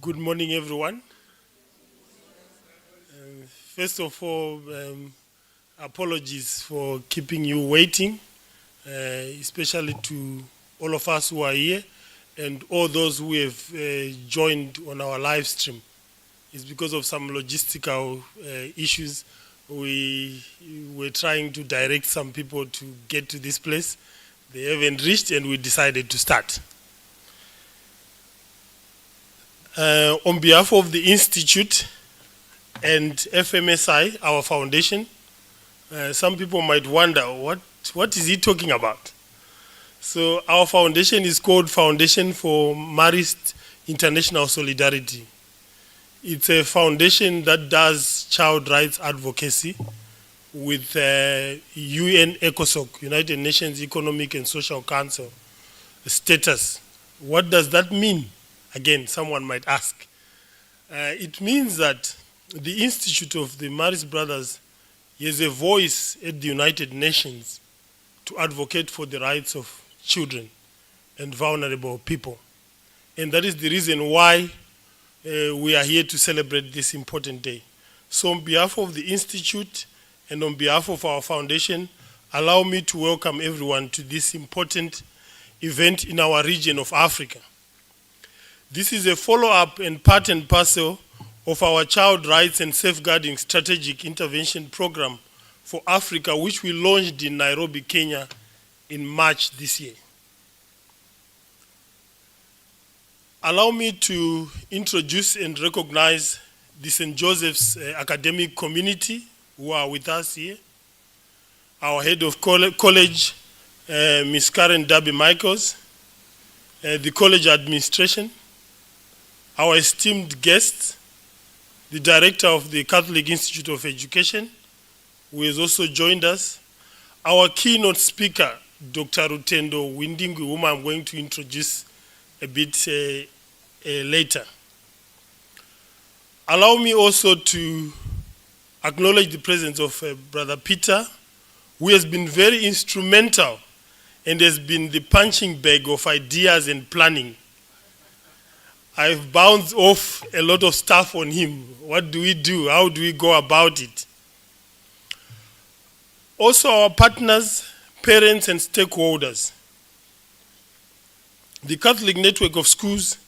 Good morning, everyone. First of all, apologies for keeping you waiting, especially to all of us who are here and all those who have joined on our live stream. It's because of some logistical issues. We were trying to direct some people to get to this place. They haven't reached, and we decided to start. On behalf of the Institute and FMSI, our foundation, some people might wonder, what is he talking about? So our foundation is called Foundation for Marist International Solidarity. It's a foundation that does child rights advocacy with UN ECOSOC, United Nations Economic and Social Council status. What does that mean? Again, someone might ask. It means that the Institute of the Marist Brothers has a voice at the United Nations to advocate for the rights of children and vulnerable people. And that is the reason why we are here to celebrate this important day. So on behalf of the Institute and on behalf of our foundation, allow me to welcome everyone to this important event in our region of Africa. This is a follow-up and part and parcel of our Child Rights and Safeguarding Strategic Intervention Program for Africa, which we launched in Nairobi, Kenya in March this year. Allow me to introduce and recognize the St. Joseph's academic community who are with us here. Our head of college, Ms. Karen Darby-Michaels, the college administration, our esteemed guests, the director of the Catholic Institute of Education, who has also joined us, our keynote speaker, Dr. Rutendo Windingwi, whom I'm going to introduce a bit later. Allow me also to acknowledge the presence of Brother Peter, who has been very instrumental and has been the punching bag of ideas and planning. I've bounced off a lot of stuff on him. What do we do? How do we go about it? Also, our partners, parents, and stakeholders, the Catholic Network of Schools,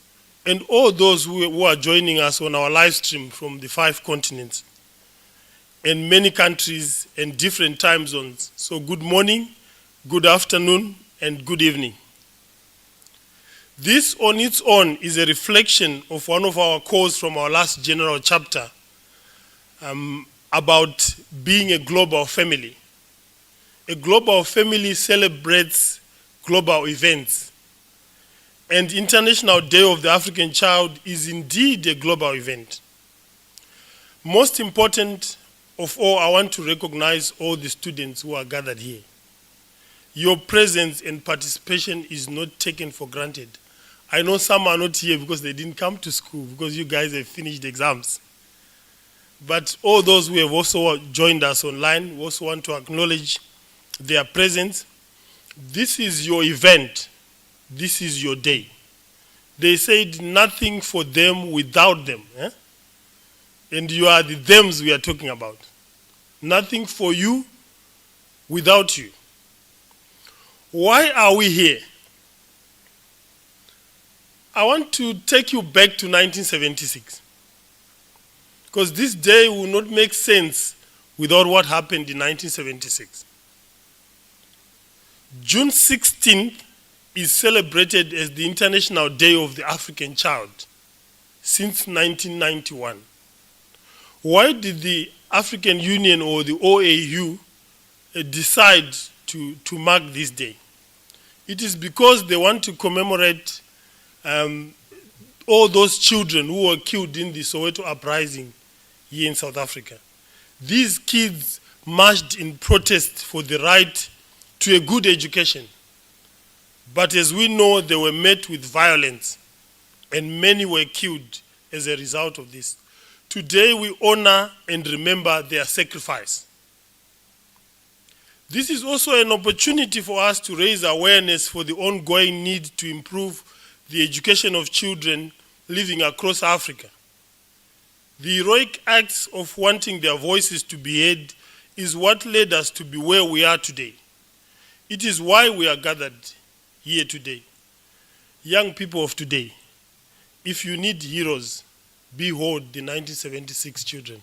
and all those who are joining us on our live stream from the 5 continents and many countries and different time zones. So good morning, good afternoon, and good evening. This on its own is a reflection of one of our calls from our last general chapter about being a global family. A global family celebrates global events. And International Day of the African Child is indeed a global event. Most important of all, I want to recognize all the students who are gathered here. Your presence and participation is not taken for granted. I know some are not here because they didn't come to school, because you guys have finished exams. But all those who have also joined us online, we also want to acknowledge their presence. This is your event. This is your day. They said nothing for them without them. And you are the thems we are talking about. Nothing for you without you. Why are we here? I want to take you back to 1976. Because this day will not make sense without what happened in 1976. June 16th is celebrated as the International Day of the African Child since 1991. Why did the African Union or the OAU decide to mark this day? It is because they want to commemorate all those children who were killed in the Soweto uprising here in South Africa. These kids marched in protest for the right to a good education. But as we know, they were met with violence, and many were killed as a result of this. Today we honor and remember their sacrifice. This is also an opportunity for us to raise awareness for the ongoing need to improve the education of children living across Africa. The heroic acts of wanting their voices to be heard is what led us to be where we are today. It is why we are gathered here today. Young people of today, if you need heroes, behold the 1976 children.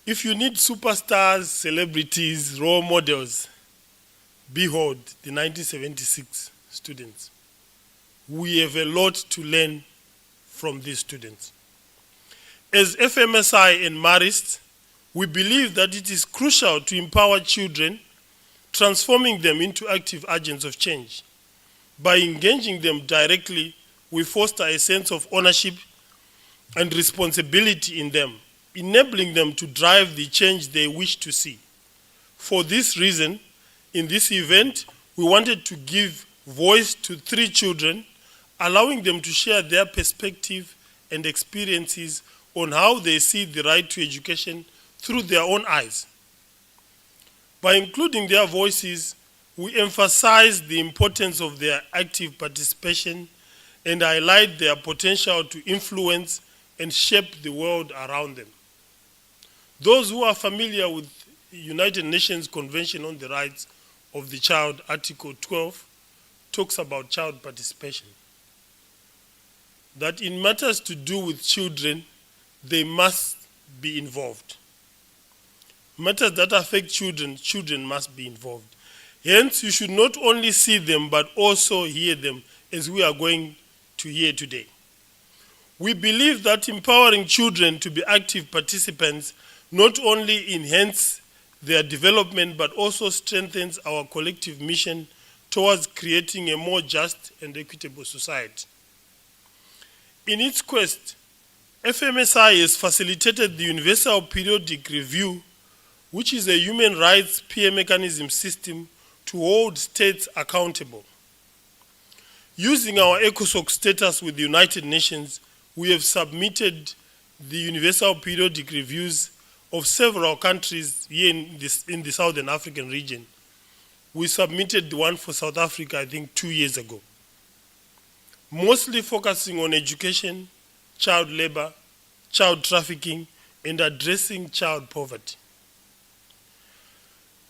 If you need superstars, celebrities, role models, behold the 1976 students. We have a lot to learn from these students. As FMSI and Marist, we believe that it is crucial to empower children, transforming them into active agents of change. By engaging them directly, we foster a sense of ownership and responsibility in them, enabling them to drive the change they wish to see. For this reason, in this event, we wanted to give voice to 3 children, allowing them to share their perspective and experiences on how they see the right to education through their own eyes. By including their voices, we emphasize the importance of their active participation and highlight their potential to influence and shape the world around them. Those who are familiar with the United Nations Convention on the Rights of the Child, Article 12, talks about child participation. That in matters to do with children, they must be involved. Matters that affect children, children must be involved. Hence, you should not only see them, but also hear them, as we are going to hear today. We believe that empowering children to be active participants not only enhance their development, but also strengthens our collective mission towards creating a more just and equitable society. In its quest, FMSI has facilitated the Universal Periodic Review, which is a human rights peer mechanism system to hold states accountable. Using our ECOSOC status with the United Nations, we have submitted the Universal Periodic Reviews of several countries here in the Southern African region. We submitted the one for South Africa, I think, 2 years ago, mostly focusing on education, child labor, child trafficking, and addressing child poverty.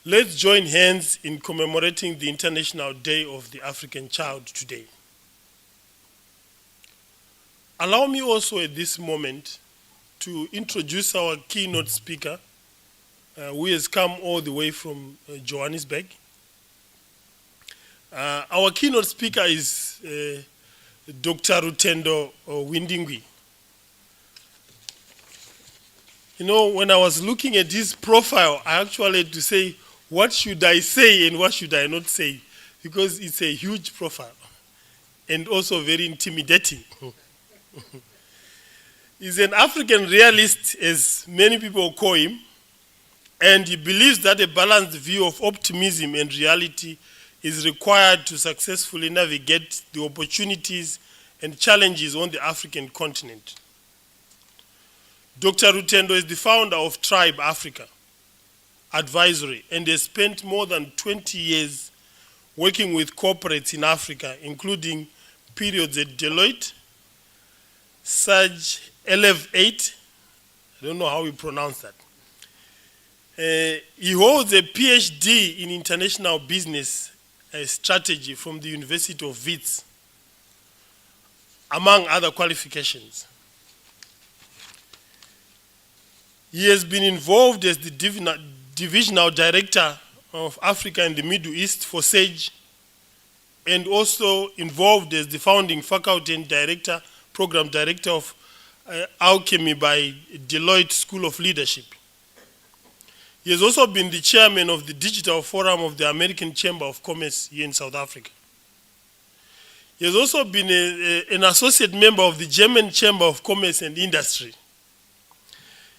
Let's join hands in commemorating the International Day of the African Child today. Allow me also at this moment to introduce our keynote speaker, who has come all the way from Johannesburg. Our keynote speaker is Dr. Rutendo Windingwi. You know, when I was looking at his profile, I actually had to say, what should I say and what should I not say? Because it's a huge profile and also very intimidating. He's an African realist, as many people call him, and he believes that a balanced view of optimism and reality is required to successfully navigate the opportunities and challenges on the African continent. Dr. Rutendo is the founder of Tribe Africa Advisory and has spent more than 20 years working with corporates in Africa, including periods at Deloitte, Sage 11-8, I don't know how we pronounce that. He holds a PhD in international business strategy from the University of Wits, among other qualifications. He has been involved as the divisional director of Africa and the Middle East for SAGE, and also involved as the founding faculty and program director of Alchemy by Deloitte School of Leadership. He has also been the chairman of the Digital Forum of the American Chamber of Commerce here in South Africa. He has also been an associate member of the German Chamber of Commerce and Industry.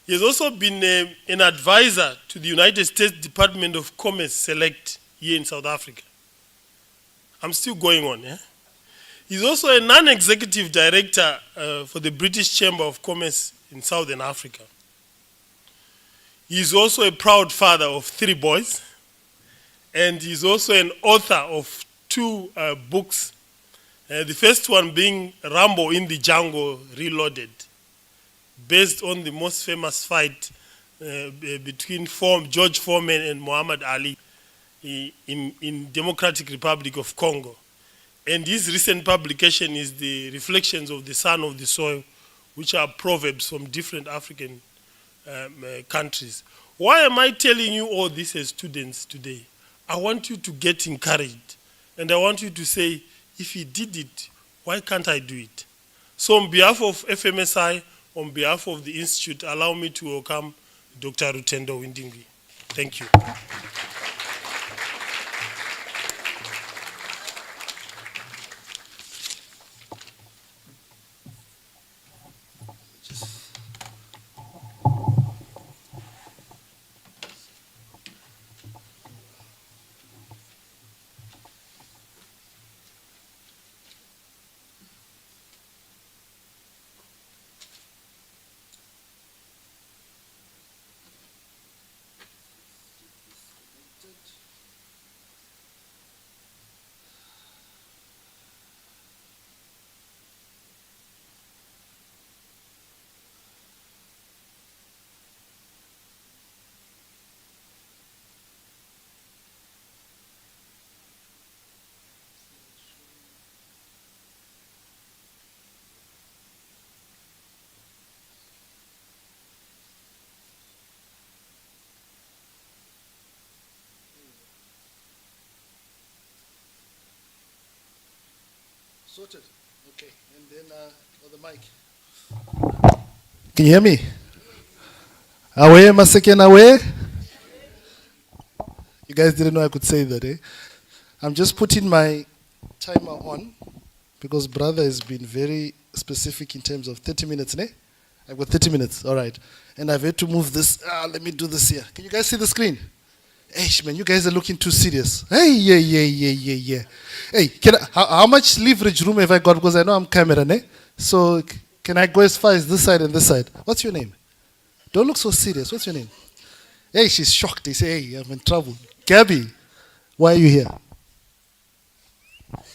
He has also been an advisor to the United States Department of Commerce Select here in South Africa. I'm still going on. Yeah? He's also a non-executive director for the British Chamber of Commerce in Southern Africa. He's also a proud father of 3 boys, and he's also an author of 2 books The first one being Rambo in the Jungle Reloaded, based on the most famous fight between George Foreman and Muhammad Ali in Democratic Republic of Congo. And his recent publication is the Reflections of the Son of the Soil, which are proverbs from different African countries. Why am I telling you all this as students today? I want you to get encouraged. And I want you to say, if he did it, why can't I do it? So on behalf of FMSI, on behalf of the Institute, allow me to welcome Dr. Rutendo Windingwi. Thank you. Sorted. Okay. And then the mic. Can you hear me? Away, Masaken, away. You guys didn't know I could say that, eh? I'm just putting my timer on because brother has been very specific in terms of 30 minutes, eh? I've got 30 minutes, all right. And I've had to move this. Let me do this here. Can you guys see the screen? Hey, man, you guys are looking too serious. Hey, yeah. Hey, how much leverage room have I got? Because I know I'm camera, ne? So can I go as far as this side and this side? What's your name? Don't look so serious. What's your name? Hey, she's shocked. They say, hey, I'm in trouble. Gabby, why are you here?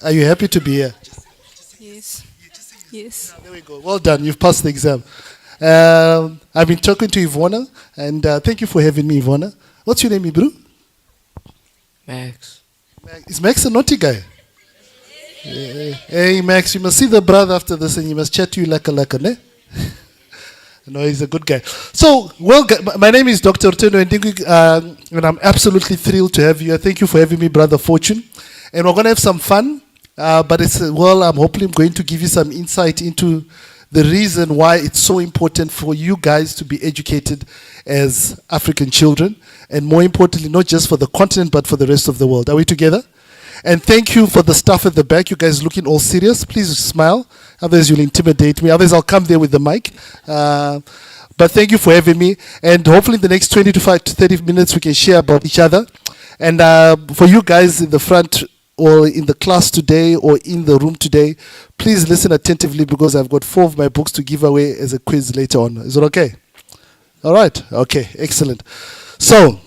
Are you happy to be here? Yes. Yes. There we go. Well done. You've passed the exam. I've been talking to Ivona, and thank you for having me, Ivona. What's your name, Ibru? Max. Is Max a naughty guy? Hey, Max, you must see the brother after this and you must chat to you like a ne? No, he's a good guy. So, well, my name is Dr. Rutendo Windingwi, and I'm absolutely thrilled to have you. Thank you for having me, Brother Fortune. And we're going to have some fun, but I'm hopefully going to give you some insight into the reason why it's so important for you guys to be educated as African children, and more importantly, not just for the continent, but for the rest of the world. Are we together? And thank you for the staff at the back. You guys looking all serious. Please smile. Otherwise, you'll intimidate me. Otherwise, I'll come there with the mic. But thank you for having me. And hopefully in the next 25 to 30 minutes, we can share about each other. And for you guys in the front or in the class today or in the room today, please listen attentively because I've got 4 of my books to give away as a quiz later on. Is it okay? All right. Okay. Excellent. So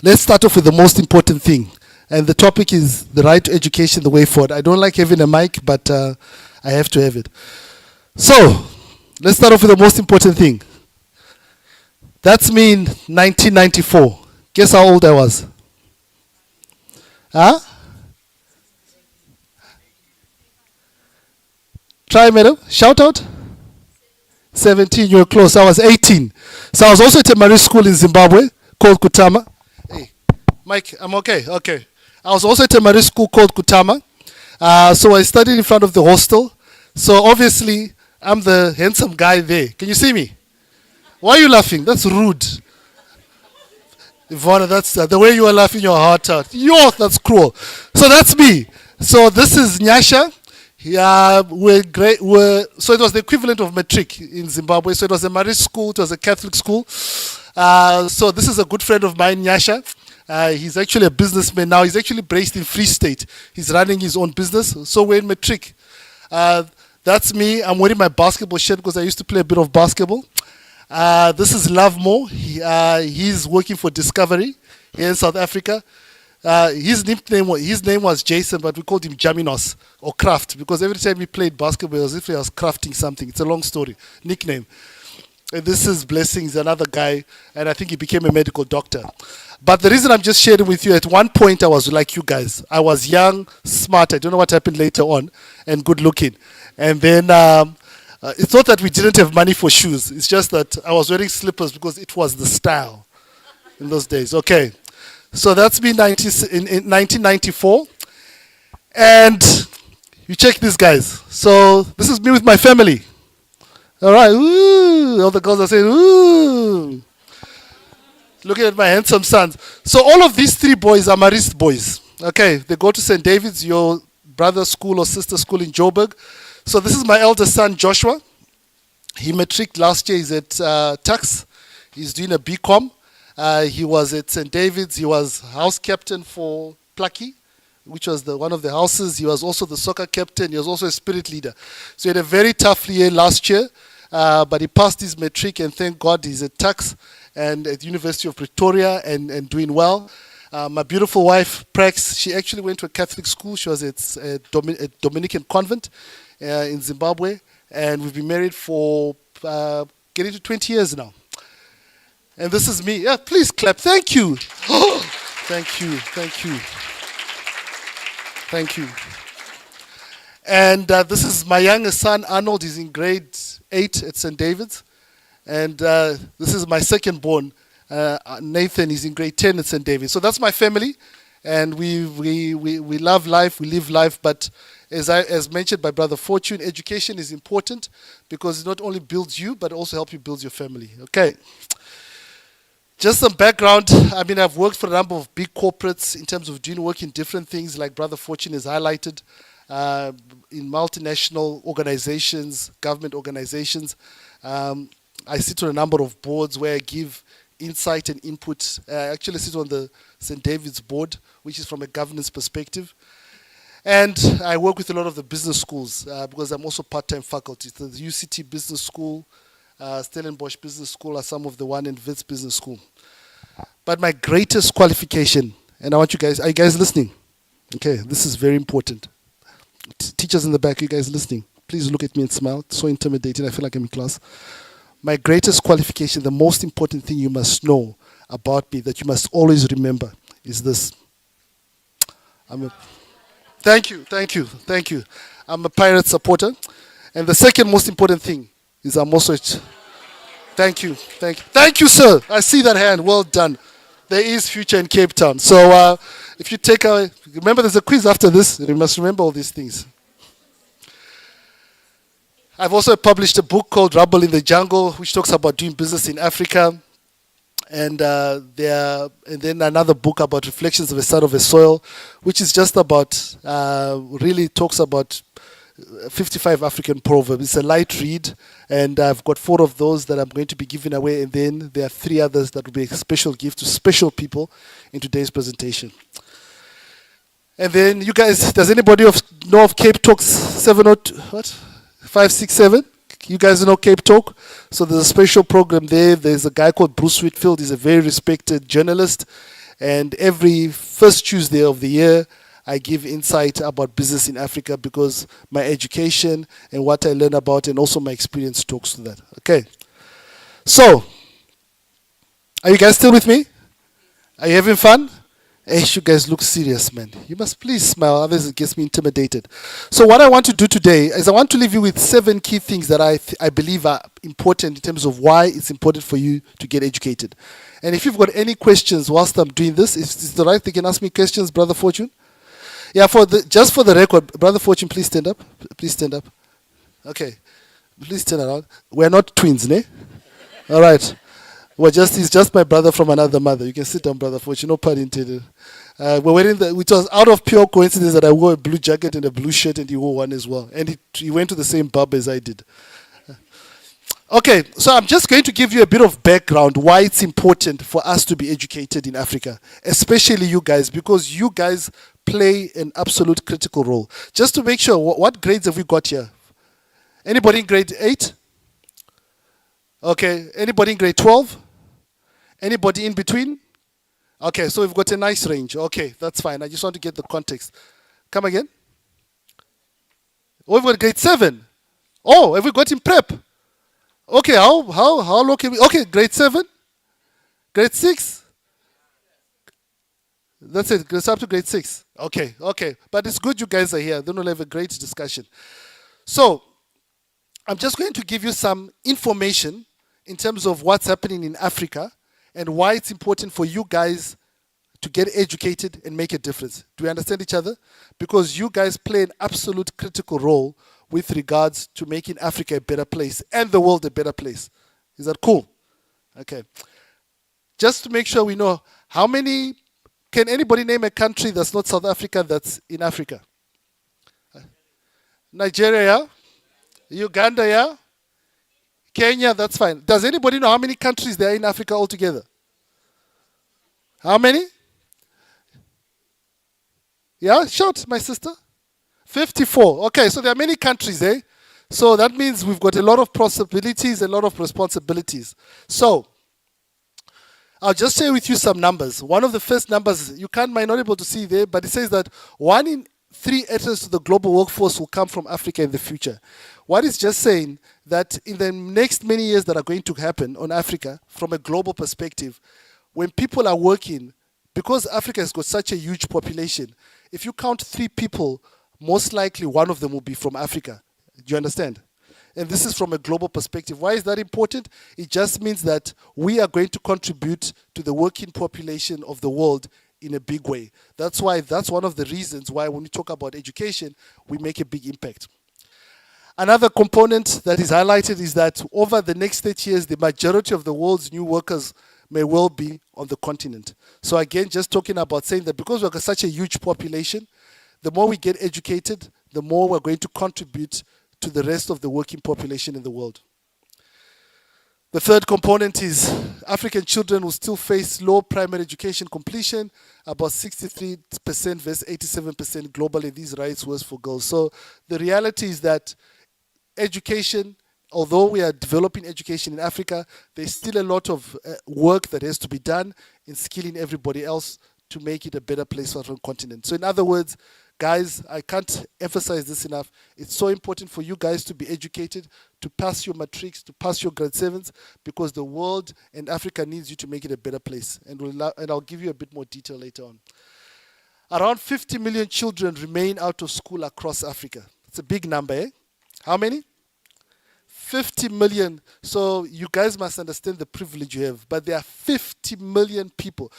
let's start off with the most important thing. And the topic is the right to education, the way forward. I don't like having a mic, but I have to have it. So let's start off with the most important thing. That's me in 1994. Guess how old I was? Huh? Try, madam. Shout out. 17, you were close. I was 18. So I was also at a marriage school in Zimbabwe called Kutama. Hey, Mike, I'm okay. Okay. I was also at a marriage school called Kutama. So I studied in front of the hostel. So obviously, I'm the handsome guy there. Can you see me? Why are you laughing? That's rude. Ivana, that's the way you are laughing your heart out. Yo, that's cruel. So that's me. So this is Nyasha. Yeah, so it was the equivalent of matric in Zimbabwe. So it was a marriage school. It was a Catholic school. So this is a good friend of mine, Nyasha. He's actually a businessman now. He's actually based in Free State. He's running his own business. So we're in matric. That's me. I'm wearing my basketball shirt because I used to play a bit of basketball. This is Love Mo. He's working for Discovery here in South Africa. His name was Jason, but we called him Jaminos or Kraft because every time he played basketball, it was as if he was crafting something. It's a long story. Nickname. And this is Blessings, another guy, and I think he became a medical doctor. But the reason I'm just sharing with you, at one point I was like you guys. I was young, smart, I don't know what happened later on, and good looking. And then it's not that we didn't have money for shoes. It's just that I was wearing slippers because it was the style in those days. Okay. So that's me in 1994. And you check these guys. So this is me with my family. All right. Ooh. All the girls are saying, ooh. Looking at my handsome sons. So all of these three boys are Marist boys. Okay. They go to St. David's, your brother's school or sister school in Joburg. So this is my eldest son, Joshua. He matriculed last year. He's at Tux. He's doing a BCom. He was at St. David's. He was house captain for Plucky, which was one of the houses. He was also the soccer captain. He was also a spirit leader. So he had a very tough year last year, but he passed his matric, and thank God he's at Tux and at the University of Pretoria and doing well. My beautiful wife, Prax, she actually went to a Catholic school. She was at a Dominican convent in Zimbabwe, and we've been married for getting to 20 years now. And this is me. Yeah, please clap. Thank you. Thank you. Thank you. Thank you. And this is my youngest son, Arnold. He's in grade 8 at St. David's. And this is my second born, Nathan. He's in grade 10 at St. David's. So that's my family. And we love life, we live life. But as mentioned by Brother Fortune, education is important because it not only builds you, but also helps you build your family. Okay. Just some background. I mean, I've worked for a number of big corporates in terms of doing work in different things, like Brother Fortune has highlighted, in multinational organizations, government organizations. I sit on a number of boards where I give insight and input. I actually sit on the St. David's board, which is from a governance perspective. And I work with a lot of the business schools because I'm also part-time faculty. So the UCT Business School, Stellenbosch Business School are some of the one in Wits Business School. But my greatest qualification, and I want you guys, are you guys listening? Okay, this is very important. Teachers in the back, you guys listening? Please look at me and smile. It's so intimidating, I feel like I'm in class. My greatest qualification, the most important thing you must know about me, that you must always remember, is this. Thank you. I'm a Pirate supporter. And the second most important thing is I'm also... Thank you, sir. I see that hand. Well done. There is future in Cape Town. So if you take a... Remember, there's a quiz after this. You must remember all these things. I've also published a book called Rubble in the Jungle, which talks about doing business in Africa. And then another book about Reflections of a Son of a Soil, which is just about, really talks about 55 African proverbs. It's a light read, and I've got 4 of those that I'm going to be giving away, and then there are 3 others that will be a special gift to special people in today's presentation. And then you guys, does anybody know of Cape Talks 567? You guys know Cape Talk? So there's a special program there. There's a guy called Bruce Whitfield. He's a very respected journalist. And every first Tuesday of the year, I give insight about business in Africa because my education and what I learn about and also my experience talks to that. Okay. So, are you guys still with me? Are you having fun? Hey, you guys look serious, man. You must please smile, otherwise it gets me intimidated. So what I want to do today is I want to leave you with 7 key things that I believe are important in terms of why it's important for you to get educated. And if you've got any questions whilst I'm doing this, is the right thing? You can ask me questions, Brother Fortune? Yeah, just for the record, Brother Fortune, please stand up. Please stand up. Okay. Please turn around. We're not twins, ne? All right. He's just my brother from another mother. You can sit down, Brother Fortune, no pun intended. We're wearing which was out of pure coincidence that I wore a blue jacket and a blue shirt and he wore one as well. And he went to the same pub as I did. Okay, so I'm just going to give you a bit of background why it's important for us to be educated in Africa, especially you guys, because you guys play an absolute critical role. Just to make sure, what grades have we got here? Anybody in grade 8? Okay, anybody in grade 12? Anybody in between? Okay, so we've got a nice range. Okay, that's fine. I just want to get the context. Come again? Oh, we've got grade 7. Oh, have we got in prep? Okay, how low can we? Okay, grade 7, grade 6. That's it. It's up to grade 6. Okay, okay. But it's good you guys are here. Then we'll have a great discussion. So, I'm just going to give you some information in terms of what's happening in Africa and why it's important for you guys to get educated and make a difference. Do we understand each other? Because you guys play an absolute critical role with regards to making Africa a better place and the world a better place. Is that cool? Okay. Just to make sure we know, how many, can anybody name a country that's not South Africa that's in Africa? Nigeria, yeah? Uganda, yeah? Kenya, that's fine. Does anybody know how many countries there are in Africa altogether? How many? Yeah, shout, my sister. 54. Okay, so there are many countries, eh? So that means we've got a lot of possibilities, a lot of responsibilities. So, I'll just share with you some numbers. One of the first numbers, might not be able to see there, but it says that 1 in 3 entrants to the global workforce will come from Africa in the future. What is just saying that in the next many years that are going to happen on Africa, from a global perspective, when people are working, because Africa has got such a huge population, if you count 3 people, most likely one of them will be from Africa. Do you understand? And this is from a global perspective. Why is that important? It just means that we are going to contribute to the working population of the world in a big way. That's why, that's one of the reasons why when we talk about education, we make a big impact. Another component that is highlighted is that over the next 30 years, the majority of the world's new workers may well be on the continent. So again, just talking about saying that because we've got such a huge population, the more we get educated, the more we're going to contribute to the rest of the working population in the world. The third component is African children will still face low primary education completion, about 63% versus 87% globally. These rights was for girls. So the reality is that education, although we are developing education in Africa, there's still a lot of work that has to be done in skilling everybody else to make it a better place for the continent. So in other words, guys, I can't emphasize this enough. It's so important for you guys to be educated, to pass your matrics, to pass your grade 7s, because the world and Africa needs you to make it a better place. And I'll give you a bit more detail later on. Around 50 million children remain out of school across Africa. It's a big number, eh? How many? 50 million. So you guys must understand the privilege you have. But there are 50 million people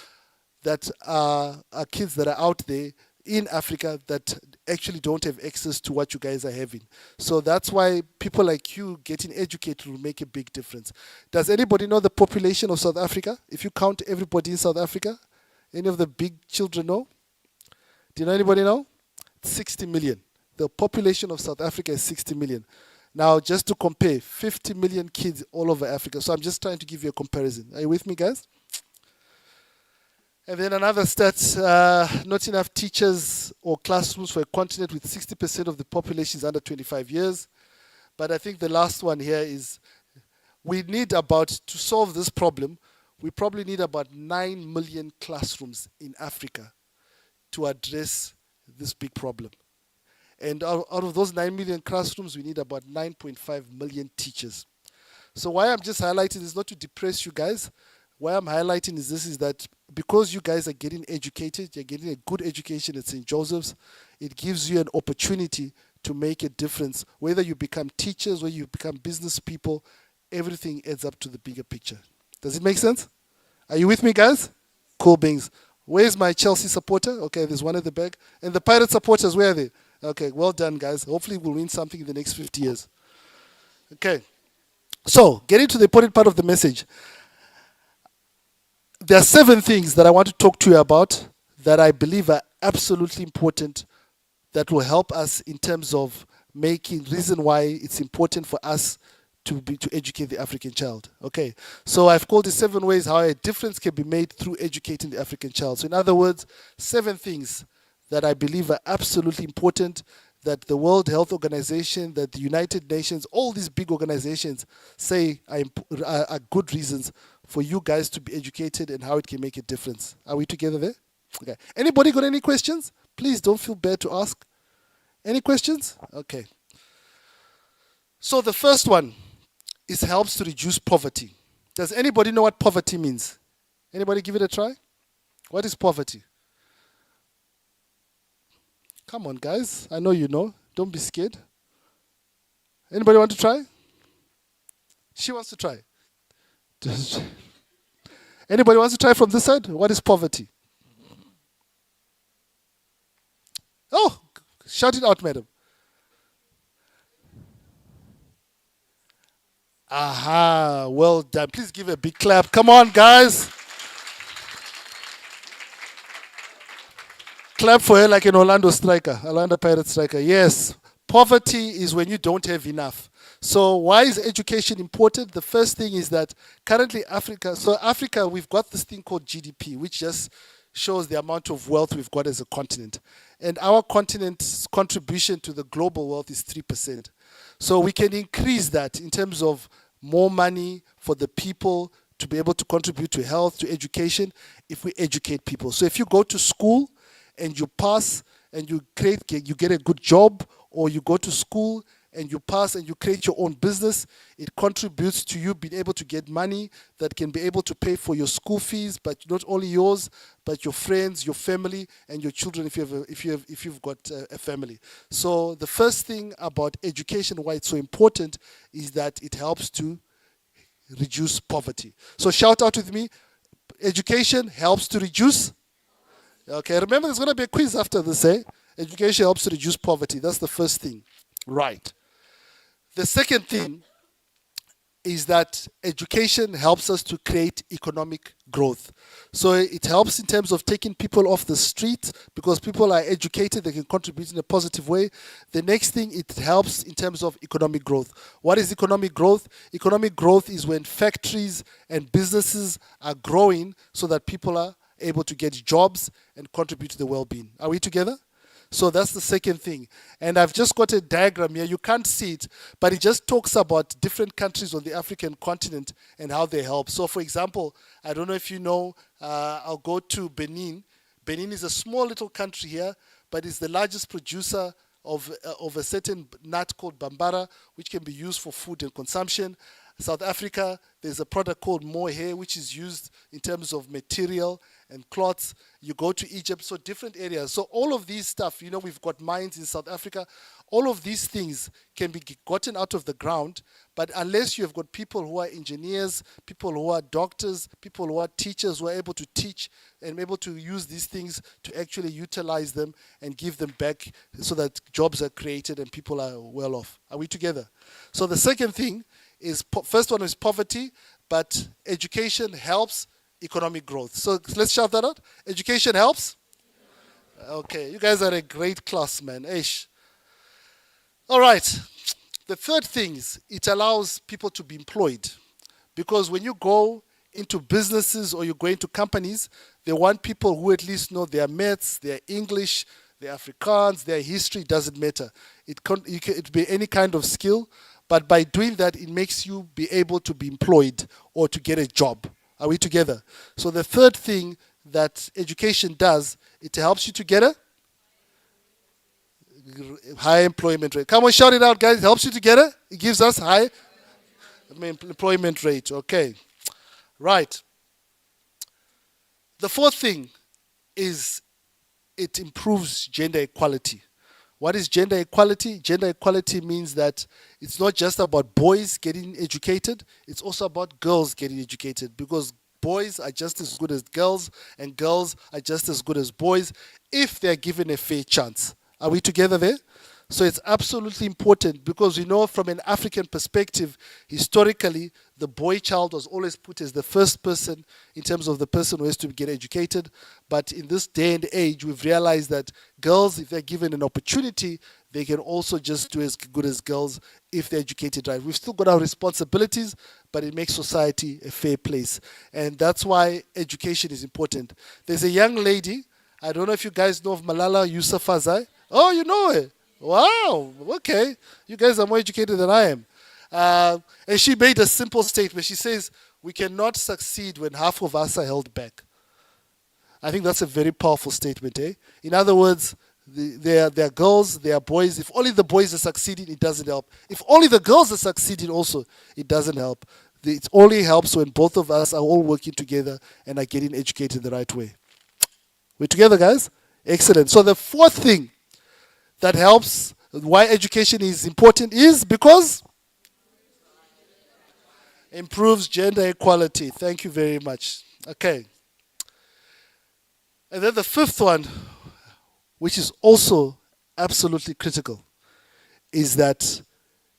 that are kids that are out there in Africa that actually don't have access to what you guys are having. So that's why people like you getting educated will make a big difference. Does anybody know the population of South Africa? If you count everybody in South Africa, any of the big children know? Do you know anybody know? 60 million. The population of South Africa is 60 million. Now, just to compare, 50 million kids all over Africa. So I'm just trying to give you a comparison. Are you with me, guys? And then another stat, not enough teachers or classrooms for a continent with 60% of the population is under 25 years. But I think the last one here is we need about, to solve this problem, we probably need about 9 million classrooms in Africa to address this big problem. And out of those 9 million classrooms, we need about 9.5 million teachers. So why I'm just highlighting is not to depress you guys. Why I'm highlighting is this, is that because you guys are getting educated, you're getting a good education at St. Joseph's, it gives you an opportunity to make a difference. Whether you become teachers, whether you become business people, everything adds up to the bigger picture. Does it make sense? Are you with me, guys? Cool beans. Where's my Chelsea supporter? Okay, there's one at the back. And the Pirate supporters, where are they? Okay, well done, guys. Hopefully we'll win something in the next 50 years. Okay. So, getting to the important part of the message. There are 7 things that I want to talk to you about that I believe are absolutely important, that will help us in terms of making reason why it's important for us to educate the African child. Okay, so I've called it 7 ways how a difference can be made through educating the African child. So in other words, 7 things that I believe are absolutely important, that the World Health Organization, that the United Nations, all these big organizations say are good reasons for you guys to be educated and how it can make a difference. Are we together there? Okay. Anybody got any questions? Please don't feel bad to ask. Any questions? Okay. So the first one is helps to reduce poverty. Does anybody know what poverty means? Anybody give it a try? What is poverty? Come on, guys. I know you know. Don't be scared. Anybody want to try? She wants to try. Anybody wants to try from this side? What is poverty? Oh, shout it out, madam. Aha, well done. Please give a big clap. Come on, guys. Clap for her like an Orlando Pirates striker. Yes, poverty is when you don't have enough. So why is education important? The first thing is that currently Africa, we've got this thing called GDP, which just shows the amount of wealth we've got as a continent. And our continent's contribution to the global wealth is 3%. So we can increase that in terms of more money for the people to be able to contribute to health, to education, if we educate people. So if you go to school and you pass and you get a good job, or you go to school and you pass and you create your own business, it contributes to you being able to get money that can be able to pay for your school fees, but not only yours, but your friends, your family, and your children if you've got a family. So the first thing about education, why it's so important, is that it helps to reduce poverty. So shout out with me. Education helps to reduce. Okay, remember there's going to be a quiz after this, eh? Education helps to reduce poverty. That's the first thing. Right. The second thing is that education helps us to create economic growth. So it helps in terms of taking people off the street, because people are educated, they can contribute in a positive way. The next thing, it helps in terms of economic growth. What is economic growth? Economic growth is when factories and businesses are growing so that people are able to get jobs and contribute to the well-being. Are we together? So that's the second thing. And I've just got a diagram here. You can't see it, but it just talks about different countries on the African continent and how they help. So for example, I don't know if you know, I'll go to Benin. Benin is a small little country here, but it's the largest producer of a certain nut called bambara, which can be used for food and consumption. South Africa, there's a product called mohair, which is used in terms of material and cloths. You go to Egypt, so different areas. So all of these stuff, you know, we've got mines in South Africa. All of these things can be gotten out of the ground, but unless you have got people who are engineers, people who are doctors, people who are teachers, who are able to teach and able to use these things to actually utilize them and give them back so that jobs are created and people are well off. Are we together? So the second thing is, first one is poverty, but education helps economic growth. So let's shout that out. Education helps? Okay, you guys are a great class, man. Eish. All right. The third thing is it allows people to be employed. Because when you go into businesses or you go into companies, they want people who at least know their maths, their English, their Afrikaans, their history, doesn't matter. It can be any kind of skill. But by doing that, it makes you be able to be employed or to get a job. Are we together? So the third thing that education does, it helps you to get a high employment rate. Come on, shout it out, guys. It helps you to get it gives us high employment rate. Okay. Right. The fourth thing is it improves gender equality. What is gender equality? Gender equality means that it's not just about boys getting educated, it's also about girls getting educated, because boys are just as good as girls and girls are just as good as boys if they're given a fair chance. Are we together there? So it's absolutely important, because we know from an African perspective, historically, the boy child was always put as the first person in terms of the person who has to get educated. But in this day and age, we've realized that girls, if they're given an opportunity, they can also just do as good as girls if they're educated right. We've still got our responsibilities, but it makes society a fair place. And that's why education is important. There's a young lady, I don't know if you guys know of Malala Yousafzai. Oh, you know her. Wow, okay. You guys are more educated than I am. And she made a simple statement. She says, we cannot succeed when half of us are held back. I think that's a very powerful statement, eh? In other words, there are girls, there are boys. If only the boys are succeeding, it doesn't help. If only the girls are succeeding also, it doesn't help. It only helps when both of us are all working together and are getting educated the right way. We're together, guys? Excellent. So the fourth thing that helps, why education is important, is because improves gender equality. Thank you very much. Okay. And then the fifth one, which is also absolutely critical, is that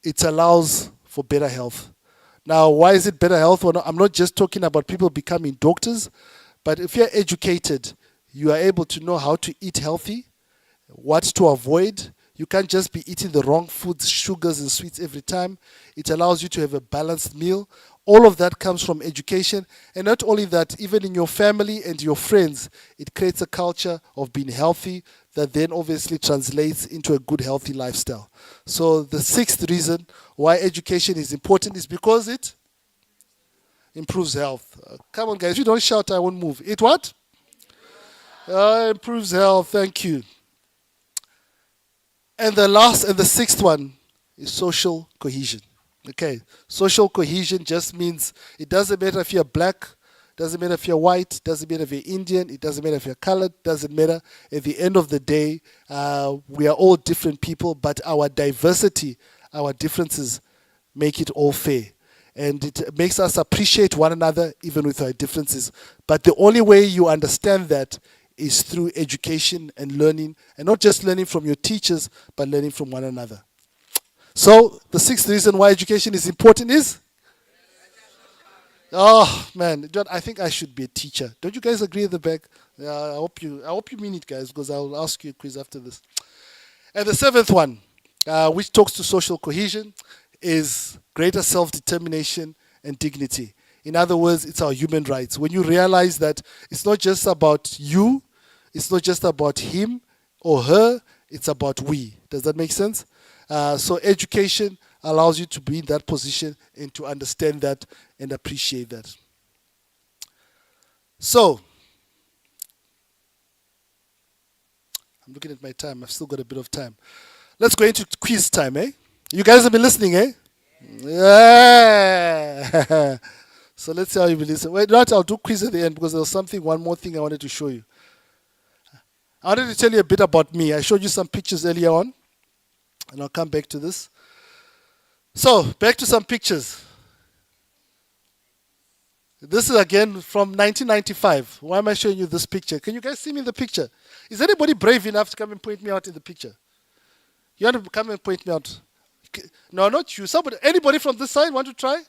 it allows for better health. Now, why is it better health? Well, I'm not just talking about people becoming doctors, but if you're educated, you are able to know how to eat healthy, what to avoid. You can't just be eating the wrong foods, sugars and sweets every time. It allows you to have a balanced meal. All of that comes from education. And not only that, even in your family and your friends, it creates a culture of being healthy that then obviously translates into a good, healthy lifestyle. So the sixth reason why education is important is because it improves health. Come on, guys. If you don't shout, I won't move. It what? Improves health. Thank you. And the sixth one is social cohesion. Okay, social cohesion just means it doesn't matter if you're black, doesn't matter if you're white, doesn't matter if you're Indian, it doesn't matter if you're colored, doesn't matter. At the end of the day, we are all different people, but our diversity, our differences make it all fair. And it makes us appreciate one another even with our differences. But the only way you understand that is through education and learning, and not just learning from your teachers, but learning from one another. So the sixth reason why education is important is, oh man, John, I think I should be a teacher. Don't you guys agree at the back? I hope you mean it, guys, because I'll ask you a quiz after this. And the seventh one, which talks to social cohesion, is greater self-determination and dignity. In other words, it's our human rights. When you realize that it's not just about you, it's not just about him or her, it's about we. Does that make sense? So education allows you to be in that position and to understand that and appreciate that. So, I'm looking at my time. I've still got a bit of time. Let's go into quiz time, eh? You guys have been listening, eh? Yeah. So let's see how you've been listening. Wait, not, I'll do quiz at the end because there was one more thing I wanted to show you. I wanted to tell you a bit about me. I showed you some pictures earlier on, and I'll come back to this. So, back to some pictures. This is again from 1995. Why am I showing you this picture? Can you guys see me in the picture? Is anybody brave enough to come and point me out in the picture? You want to come and point me out? No, not you. Somebody, anybody from this side want to try?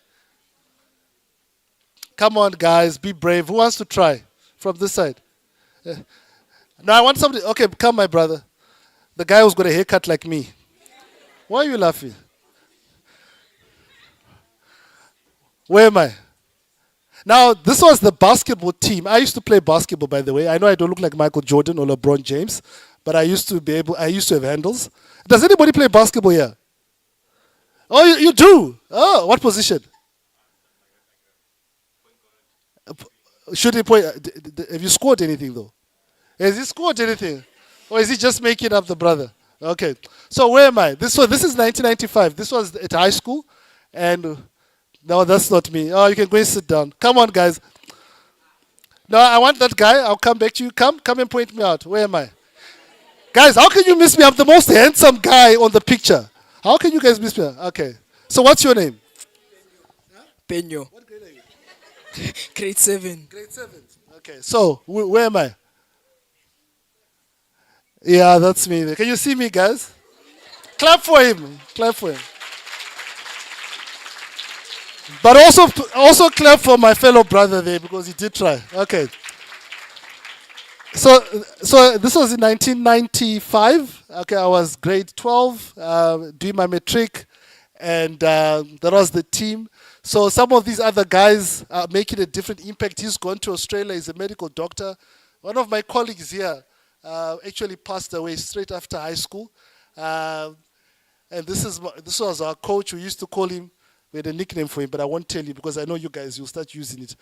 Come on, guys, be brave. Who wants to try from this side? No, I want somebody. Okay, come, my brother. The guy who's got a haircut like me. Why are you laughing? Where am I? Now, this was the basketball team. I used to play basketball, by the way. I know I don't look like Michael Jordan or LeBron James, but I used to have handles. Does anybody play basketball here? Oh, you do? Oh, what position? Shooting point. Have you scored anything, though? Has he scored anything? Or is he just making up the brother? Okay. So where am I? This is 1995. This was at high school. And no, that's not me. Oh, you can go and sit down. Come on, guys. No, I want that guy. I'll come back to you. Come and point me out. Where am I? Guys, how can you miss me? I'm the most handsome guy on the picture. How can you guys miss me? Okay. So what's your name? Peño, What grade are you? grade 7. Grade 7. Okay. So where am I? Yeah, that's me. Can you see me, guys? Clap for him. Clap for him. But also clap for my fellow brother there because he did try. Okay. So this was in 1995. Okay, I was grade 12, doing my matric, and that was the team. So some of these other guys are making a different impact. He's gone to Australia. He's a medical doctor. One of my colleagues here actually passed away straight after high school. And this was our coach. We used to call him We had a nickname for him, but I won't tell you because I know you guys, you'll start using it.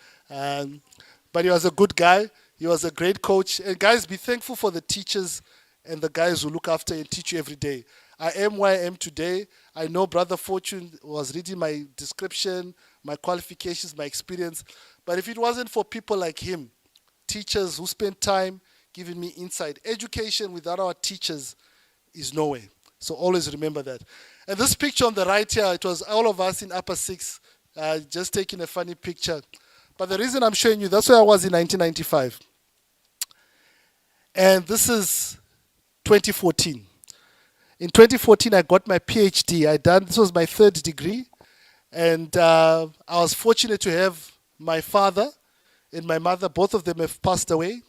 But he was a good guy. He was a great coach. And guys, be thankful for the teachers and the guys who look after and teach you every day. I am where I am today. I know Brother Fortune was reading my description, my qualifications, my experience. But if it wasn't for people like him, teachers who spend time giving me insight, education without our teachers is nowhere. So always remember that. And this picture on the right here, it was all of us in upper six, just taking a funny picture. But the reason I'm showing you, that's where I was in 1995. And this is 2014. In 2014, I got my PhD. This was my 3rd degree. And I was fortunate to have my father and my mother. Both of them have passed away.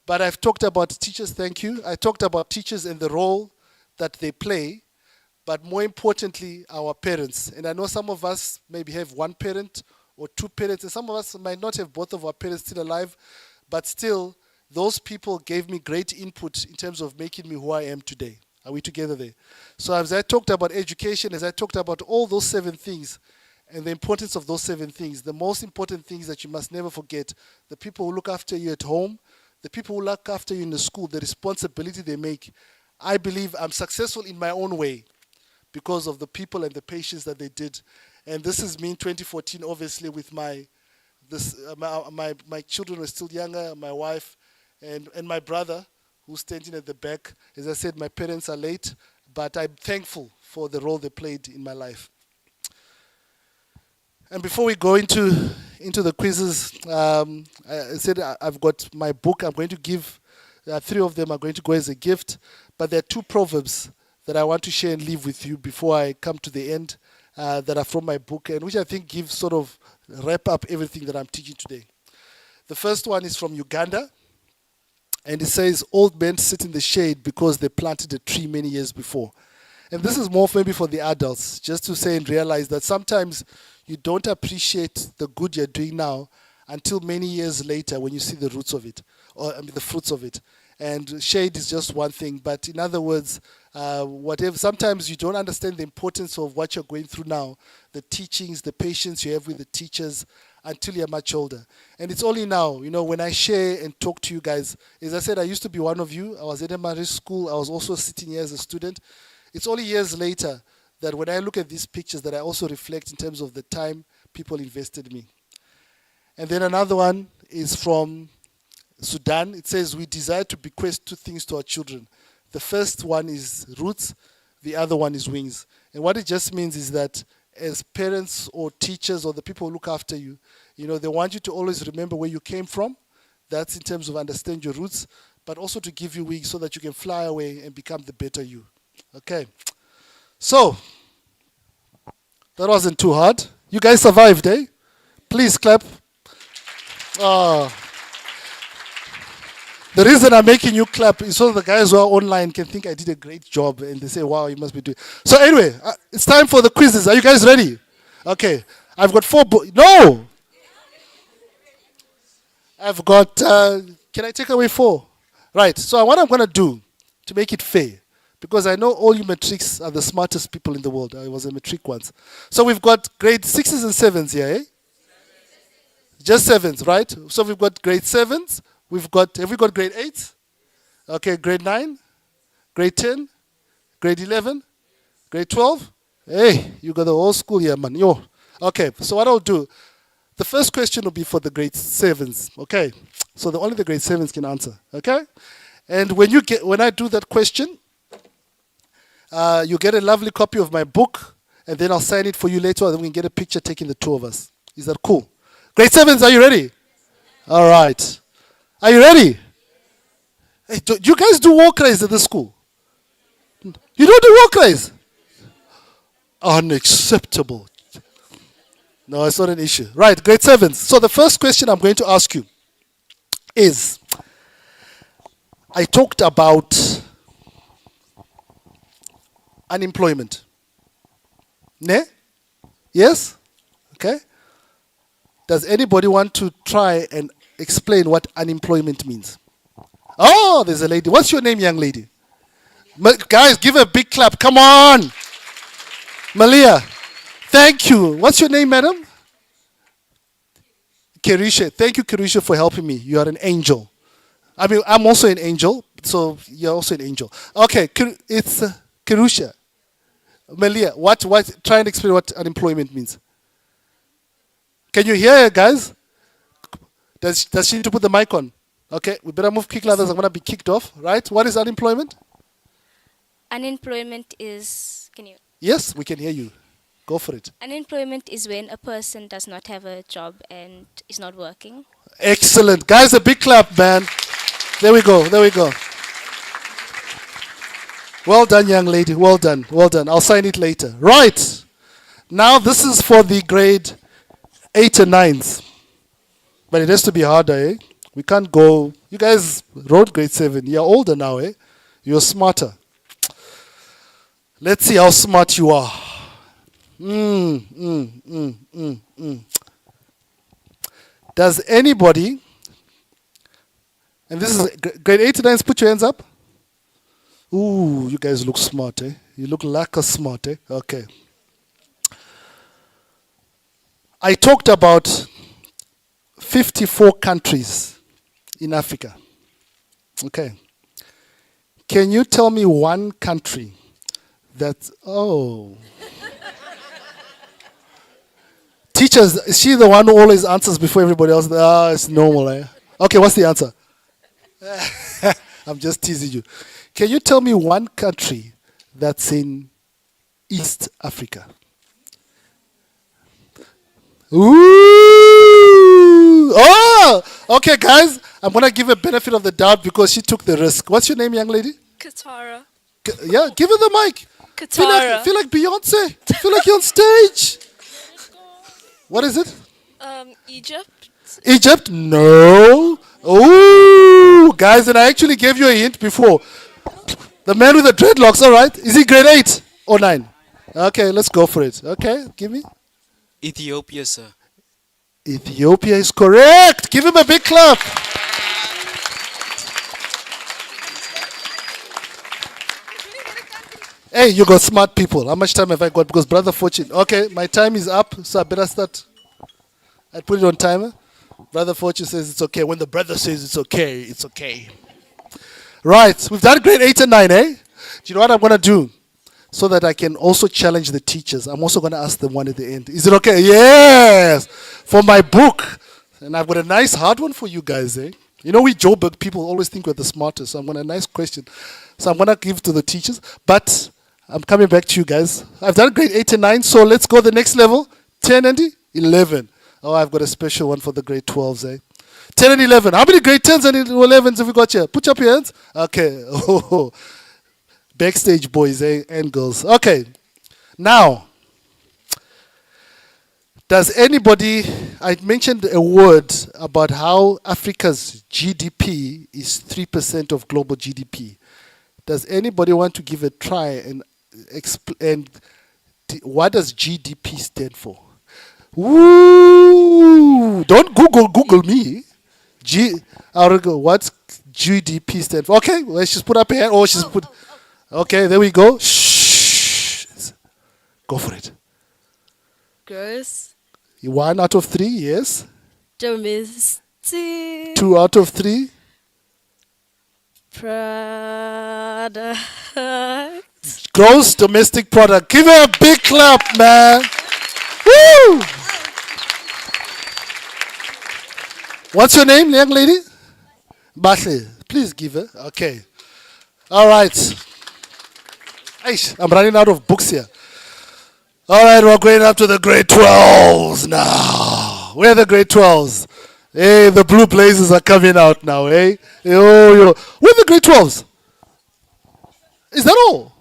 But I've talked about teachers, thank you. I talked about teachers and the role that they play. But more importantly, our parents. And I know some of us maybe have one parent or 2 parents, and some of us might not have both of our parents still alive, but still, those people gave me great input in terms of making me who I am today. Are we together there? So as I talked about education, as I talked about all those 7 things, and the importance of those 7 things, the most important things that you must never forget, the people who look after you at home, the people who look after you in the school, the responsibility they make. I believe I'm successful in my own way because of the people and the patience that they did. And this is me in 2014, obviously, with my children were still younger, my wife, and my brother, who's standing at the back. As I said, my parents are late, but I'm thankful for the role they played in my life. And before we go into the quizzes, I said I've got my book. I'm going to give, 3 of them are going to go as a gift, but there are 2 proverbs that I want to share and leave with you before I come to the end, that are from my book, and which I think give sort of wrap up everything that I'm teaching today. The first one is from Uganda, and it says, old men sit in the shade because they planted a tree many years before. And this is more maybe for the adults, just to say and realize that sometimes you don't appreciate the good you're doing now until many years later when you see the roots of it, or the fruits of it. And shade is just one thing, but in other words, whatever. Sometimes you don't understand the importance of what you're going through now, the teachings, the patience you have with the teachers, until you're much older. And it's only now, when I share and talk to you guys, as I said, I used to be one of you. I was at elementary school. I was also sitting here as a student. It's only years later that when I look at these pictures that I also reflect in terms of the time people invested in me. And then another one is from Sudan. It says, we desire to bequest 2 things to our children. The first one is roots, the other one is wings. And what it just means is that as parents or teachers or the people who look after you, they want you to always remember where you came from. That's in terms of understand your roots, but also to give you wings so that you can fly away and become the better you. Okay. So, that wasn't too hard. You guys survived, eh? Please clap. Oh. The reason I'm making you clap is so the guys who are online can think I did a great job and they say, wow, you must be doing. So anyway, it's time for the quizzes. Are you guys ready? Okay. I've got 4 No! I've got, can I take away 4? Right. So what I'm going to do to make it fair, because I know all you matrics are the smartest people in the world. I was a matric once. So we've got grade 6s and 7s here, eh? Just 7s, right? So we've got grade 7s. Have we got grade 8? Okay, grade 9, grade 10, grade 11, grade 12. Hey, you got the whole school here, man. Yo. Okay, so what I'll do, the first question will be for the grade 7s, okay? So only the grade 7s can answer, okay? And when I do that question, you get a lovely copy of my book, and then I'll sign it for you later, and then we can get a picture taking the 2 of us. Is that cool? Grade 7s, are you ready? All right. Are you ready? Hey, do you guys do walk race at the school? You don't do walk race? Unacceptable. No, it's not an issue. Right, grade 7s. So the first question I'm going to ask you is, I talked about unemployment. Ne? Yes? Okay. Does anybody want to try and explain what unemployment means? Oh, there's a lady. What's your name, young lady? Guys, give her a big clap. Come on. Malia. Thank you. What's your name, madam? Kirisha. Thank you, Kirisha, for helping me. You are an angel. I mean, I'm also an angel, so you're also an angel. Okay, it's Kirusha. Melia, what? Try and explain what unemployment means. Can you hear her, guys? Does she need to put the mic on? Okay, we better move quickly, others I'm going to be kicked off, right? What is unemployment? Unemployment is, can you? Yes, we can hear you. Go for it. Unemployment is when a person does not have a job and is not working. Excellent. Guys, a big clap, man. There we go. There we go. Well done, young lady. Well done. Well done. I'll sign it later. Right. Now, this is for the grade 8 and 9s. But it has to be harder, eh? We can't go. You guys wrote grade 7. You're older now, eh? You're smarter. Let's see how smart you are. Does anybody, and this is grade 8 and 9s, put your hands up. Ooh, you guys look smart, eh? You look like a smart, eh? Okay. I talked about 54 countries in Africa. Okay. Can you tell me one country that, oh. Teachers, is she the one who always answers before everybody else? Ah, it's normal, eh? Okay, what's the answer? I'm just teasing you. Can you tell me one country that's in East Africa? Ooh! Oh! Okay, guys, I'm going to give a benefit of the doubt because she took the risk. What's your name, young lady? Katara. Yeah, give her the mic. Katara. Feel like Beyonce. Feel like you're on stage. What is it? Egypt. Egypt? No. Ooh, guys, and I actually gave you a hint before. The man with the dreadlocks, all right. Is he grade 8 or 9? Okay, let's go for it. Okay, give me. Ethiopia, sir. Ethiopia is correct. Give him a big clap. Hey, you got smart people. How much time have I got? Because Brother Fortune. Okay, my time is up, so I better start. I put it on timer. Brother Fortune says it's okay. When the brother says it's okay, it's okay. Right, we've done grade 8 and 9, eh? Do you know what I'm going to do? So that I can also challenge the teachers. I'm also going to ask them one at the end. Is it okay? Yes! For my book. And I've got a nice hard one for you guys, eh? You know, we Joburg people always think we're the smartest. So I'm going to a nice question. So I'm going to give to the teachers. But I'm coming back to you guys. I've done grade 8 and 9, so let's go the next level. 10 and 11. Oh, I've got a special one for the grade 12s, eh? 10 and 11. How many grade 10s and 11s have we got here? Put up your hands. Okay. Oh, backstage boys, eh? And girls. Okay. Now, does anybody, I mentioned a word about how Africa's GDP is 3% of global GDP. Does anybody want to give a try and explain what does GDP stand for? Woo! Don't Google me. What's GDP stand for? Okay, well, she's put up her hand. Oh, she's put. Okay, there we go. Shh. Go for it. Gross. 1 out of 3, yes. Domestic. 2 out of 3. Product. Gross domestic product. Give her a big clap, man. Woo! What's your name, young lady? Bashe. Please give her. Okay. All right. Aish, I'm running out of books here. All right, we're going up to the grade 12s now. Where are the grade 12s? Hey, the blue blazers are coming out now, eh? Where are the grade 12s? Is that all?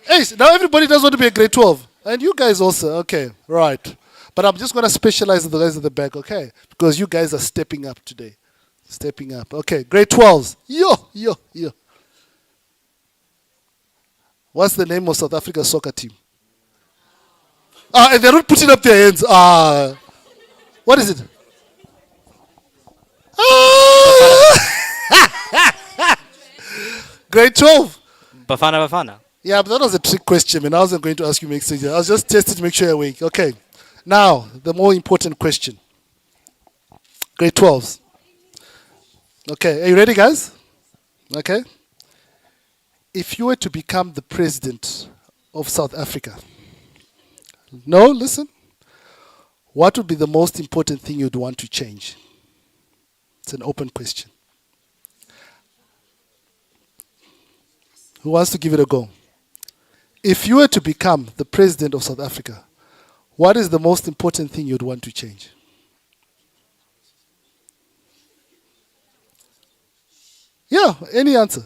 Hey, now everybody does want to be a grade 12. And you guys also. Okay, right. But I'm just going to specialize in the guys at the back, okay? Because you guys are stepping up today. Stepping up. Okay, grade 12s. Yo. What's the name of South Africa's soccer team? And they're not putting up their hands. What is it? Grade 12. Bafana Bafana. Yeah, but that was a trick question, and I wasn't going to ask you make sense. I was just testing to make sure you're awake. Okay. Now, the more important question. Grade 12s. Okay, are you ready, guys? Okay. If you were to become the president of South Africa, no, listen. What would be the most important thing you'd want to change? It's an open question. Who wants to give it a go? If you were to become the president of South Africa, what is the most important thing you'd want to change? Yeah, any answer.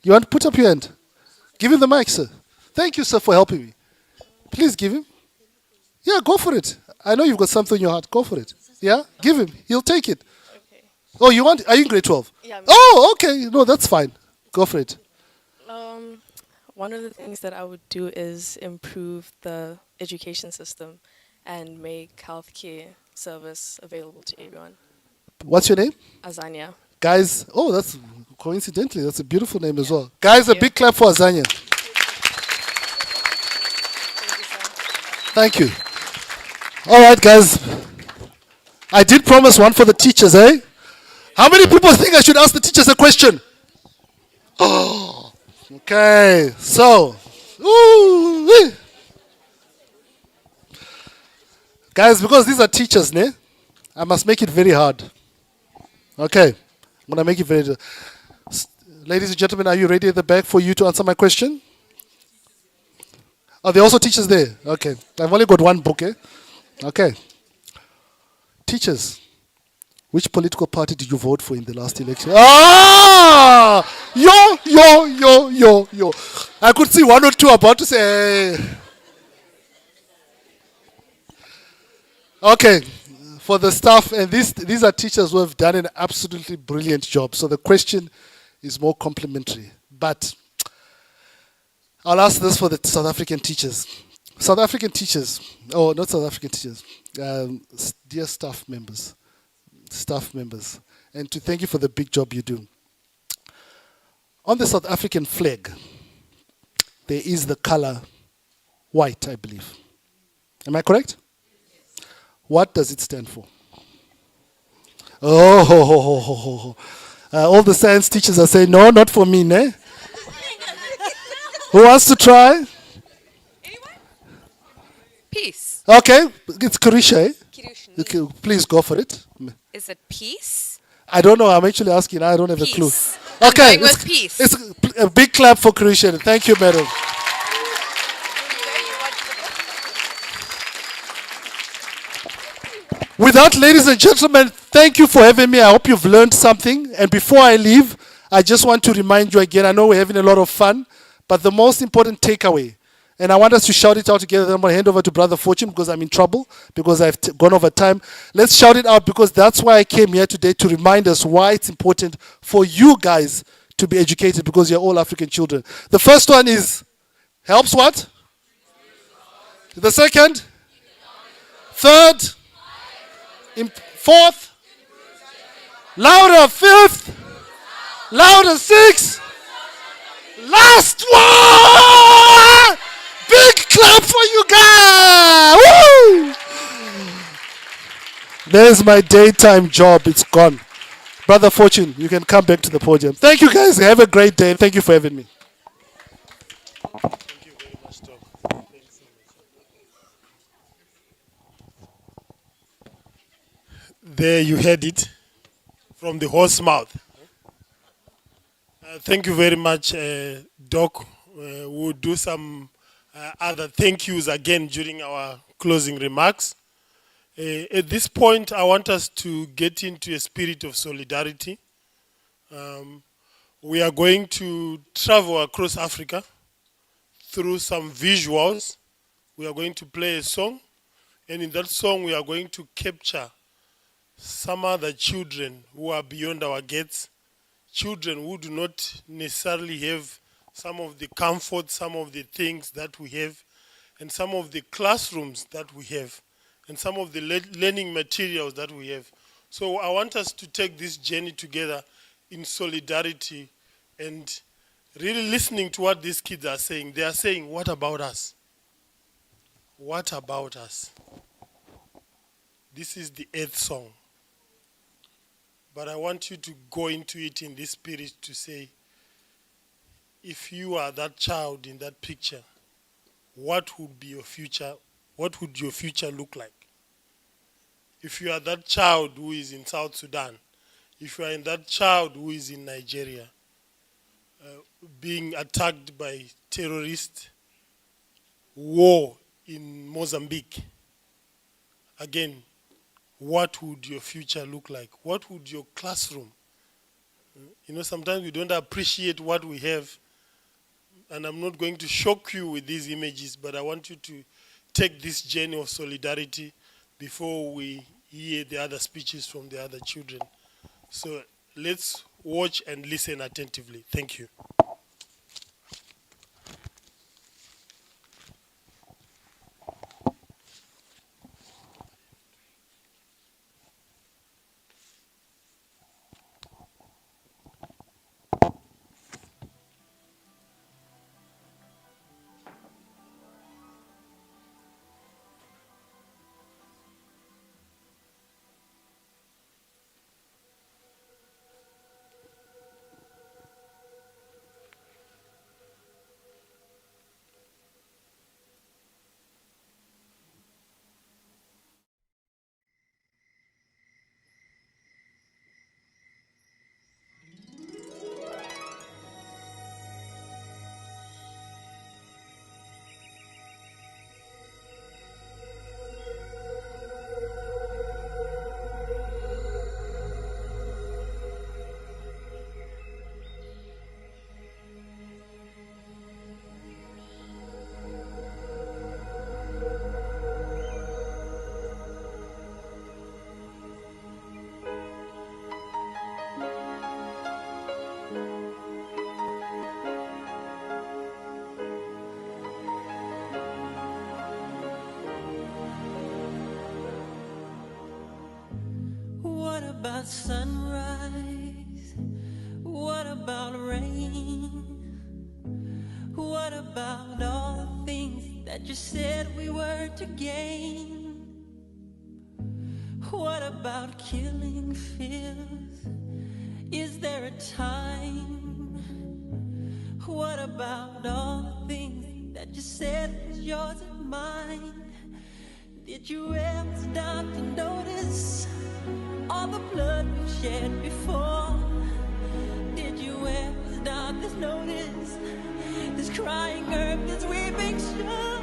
You want to put up your hand? Give him the mic, sir. Thank you, sir, for helping me. Please give him. Yeah, go for it. I know you've got something in your heart. Go for it. Yeah, give him. He'll take it. Okay. Oh, you want? Are you in grade 12? Yeah. Oh, okay. No, that's fine. Go for it. One of the things that I would do is improve the education system and make healthcare service available to everyone. What's your name? Azania. Guys, oh, that's coincidentally, that's a beautiful name as well. Guys, a big clap for Azania. Thank you. All right, guys. I did promise one for the teachers, eh? How many people think I should ask the teachers a question? Oh, okay. So, guys, because these are teachers, ne? I must make it very hard. Okay. I'm going to make it very hard. Ladies and gentlemen, are you ready at the back for you to answer my question? Are there also teachers there? Okay. I've only got one book, eh? Okay. Teachers, which political party did you vote for in the last election? Ah! Yo. I could see one or two about to say. Okay. For the staff, and these are teachers who have done an absolutely brilliant job. So the question is more complimentary. But I'll ask this for the South African teachers. South African teachers, oh, not South African teachers, dear staff members, and to thank you for the big job you do. On the South African flag, there is the color white, I believe. Am I correct? What does it stand for? Oh, all the science teachers are saying, no, not for me, ne? Who wants to try? Peace. Okay, it's Karisha, eh? Kirushni. Okay, please go for it. Is it peace? I don't know, I'm actually asking, I don't have a clue. Peace. I'm Okay, going with peace. it's a big clap for Karisha. Thank you, madam. With that, ladies and gentlemen, thank you for having me. I hope you've learned something. And before I leave, I just want to remind you again, I know we're having a lot of fun, but the most important takeaway, and I want us to shout it out together. I'm going to hand over to Brother Fortune because I'm in trouble, because I've gone over time. Let's shout it out because that's why I came here today, to remind us why it's important for you guys to be educated, because you're all African children. The first one is, helps what? The second? Third? Fourth? Louder, fifth? Louder, sixth? Last one! Big clap for you guys! Woo! There's my daytime job. It's gone. Brother Fortune, you can come back to the podium. Thank you guys. Have a great day. Thank you for having me. Thank you very much, Tom. Thank you so much. There you had it, from the horse mouth. Thank you very much, Doc. We'll do some other thank yous again during our closing remarks. At this point, I want us to get into a spirit of solidarity. We are going to travel across Africa through some visuals. We are going to play a song, and in that song, we are going to capture some other children who are beyond our gates, children who do not necessarily have some of the comfort, some of the things that we have, and some of the classrooms that we have, and some of the learning materials that we have. So I want us to take this journey together in solidarity and really listening to what these kids are saying, they are saying, what about us? What about us? This is the 8th song. But I want you to go into it in this spirit to say, if you are that child in that picture, what would be your future? What would your future look like? If you are that child who is in South Sudan, if you are in that child who is in Nigeria, being attacked by terrorists, war in Mozambique, again, what would your future look like? What would your classroom? You know, sometimes we don't appreciate what we have, and I'm not going to shock you with these images, but I want you to take this journey of solidarity before we hear the other speeches from the other children. So let's watch and listen attentively. Thank you. What about sunrise? What about rain? What about all the things that you said we were to gain? What about killing fears? Is there a time? What about all the things that you said was yours and mine? Did you ever stop to notice all the blood we've shed before? Did you ever stop to notice this crying earth, this weeping shore?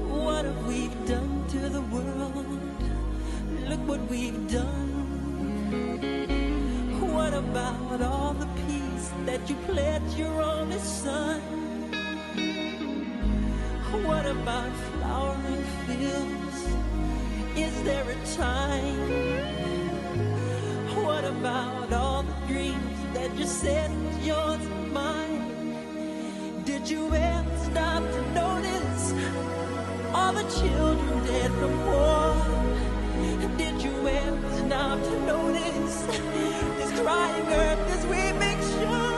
What have we done to the world? Look what we've done. What about all the peace that you pledged your only son? What about flowering fields? Is there a time? What about all the dreams that you said was yours and mine? Did you ever stop to notice all the children dead from war? Did you ever stop to notice this crying earth, this weeping shore?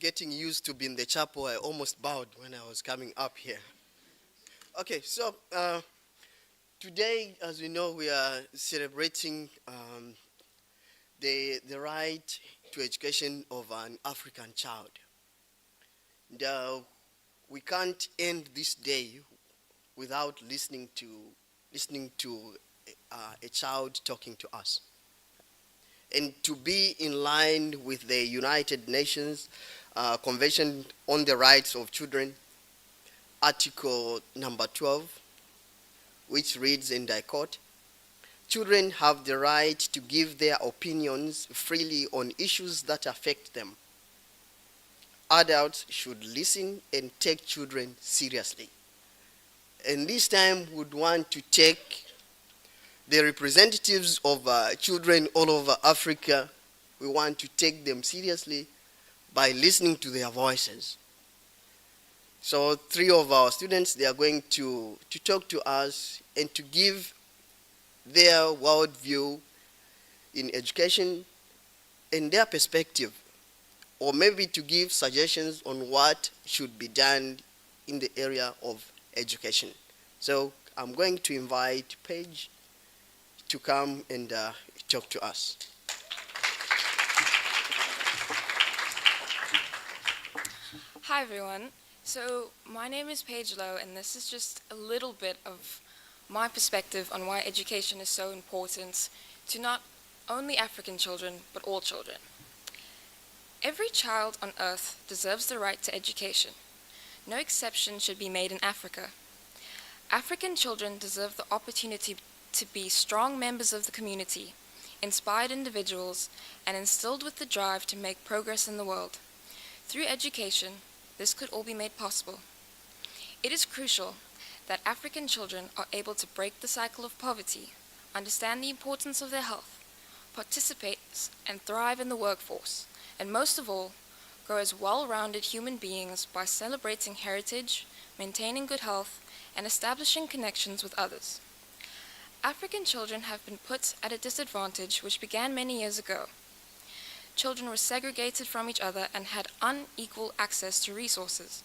getting used to being in the chapel. I almost bowed when I was coming up here. Okay, so today, as we know, we are celebrating the right to education of an African child. And, we can't end this day without listening to a child talking to us. And to be in line with the United Nations Convention on the Rights of Children, Article number 12, which reads, and I quote, "Children have the right to give their opinions freely on issues that affect them. Adults should listen and take children seriously." And this time would want to take the representatives of children all over Africa. We want to take them seriously by listening to their voices. So 3 of our students, they are going to talk to us and to give their worldview in education and their perspective, or maybe to give suggestions on what should be done in the area of education. So I'm going to invite Paige to come and talk to us. Hi everyone. So my name is Paige Lowe, and this is just a little bit of my perspective on why education is so important to not only African children, but all children. Every child on earth deserves the right to education. No exception should be made in Africa. African children deserve the opportunity to be strong members of the community, inspired individuals, and instilled with the drive to make progress in the world. Through education, this could all be made possible. It is crucial that African children are able to break the cycle of poverty, understand the importance of their health, participate and thrive in the workforce, and most of all, grow as well-rounded human beings by celebrating heritage, maintaining good health, and establishing connections with others. African children have been put at a disadvantage which began many years ago. Children were segregated from each other and had unequal access to resources.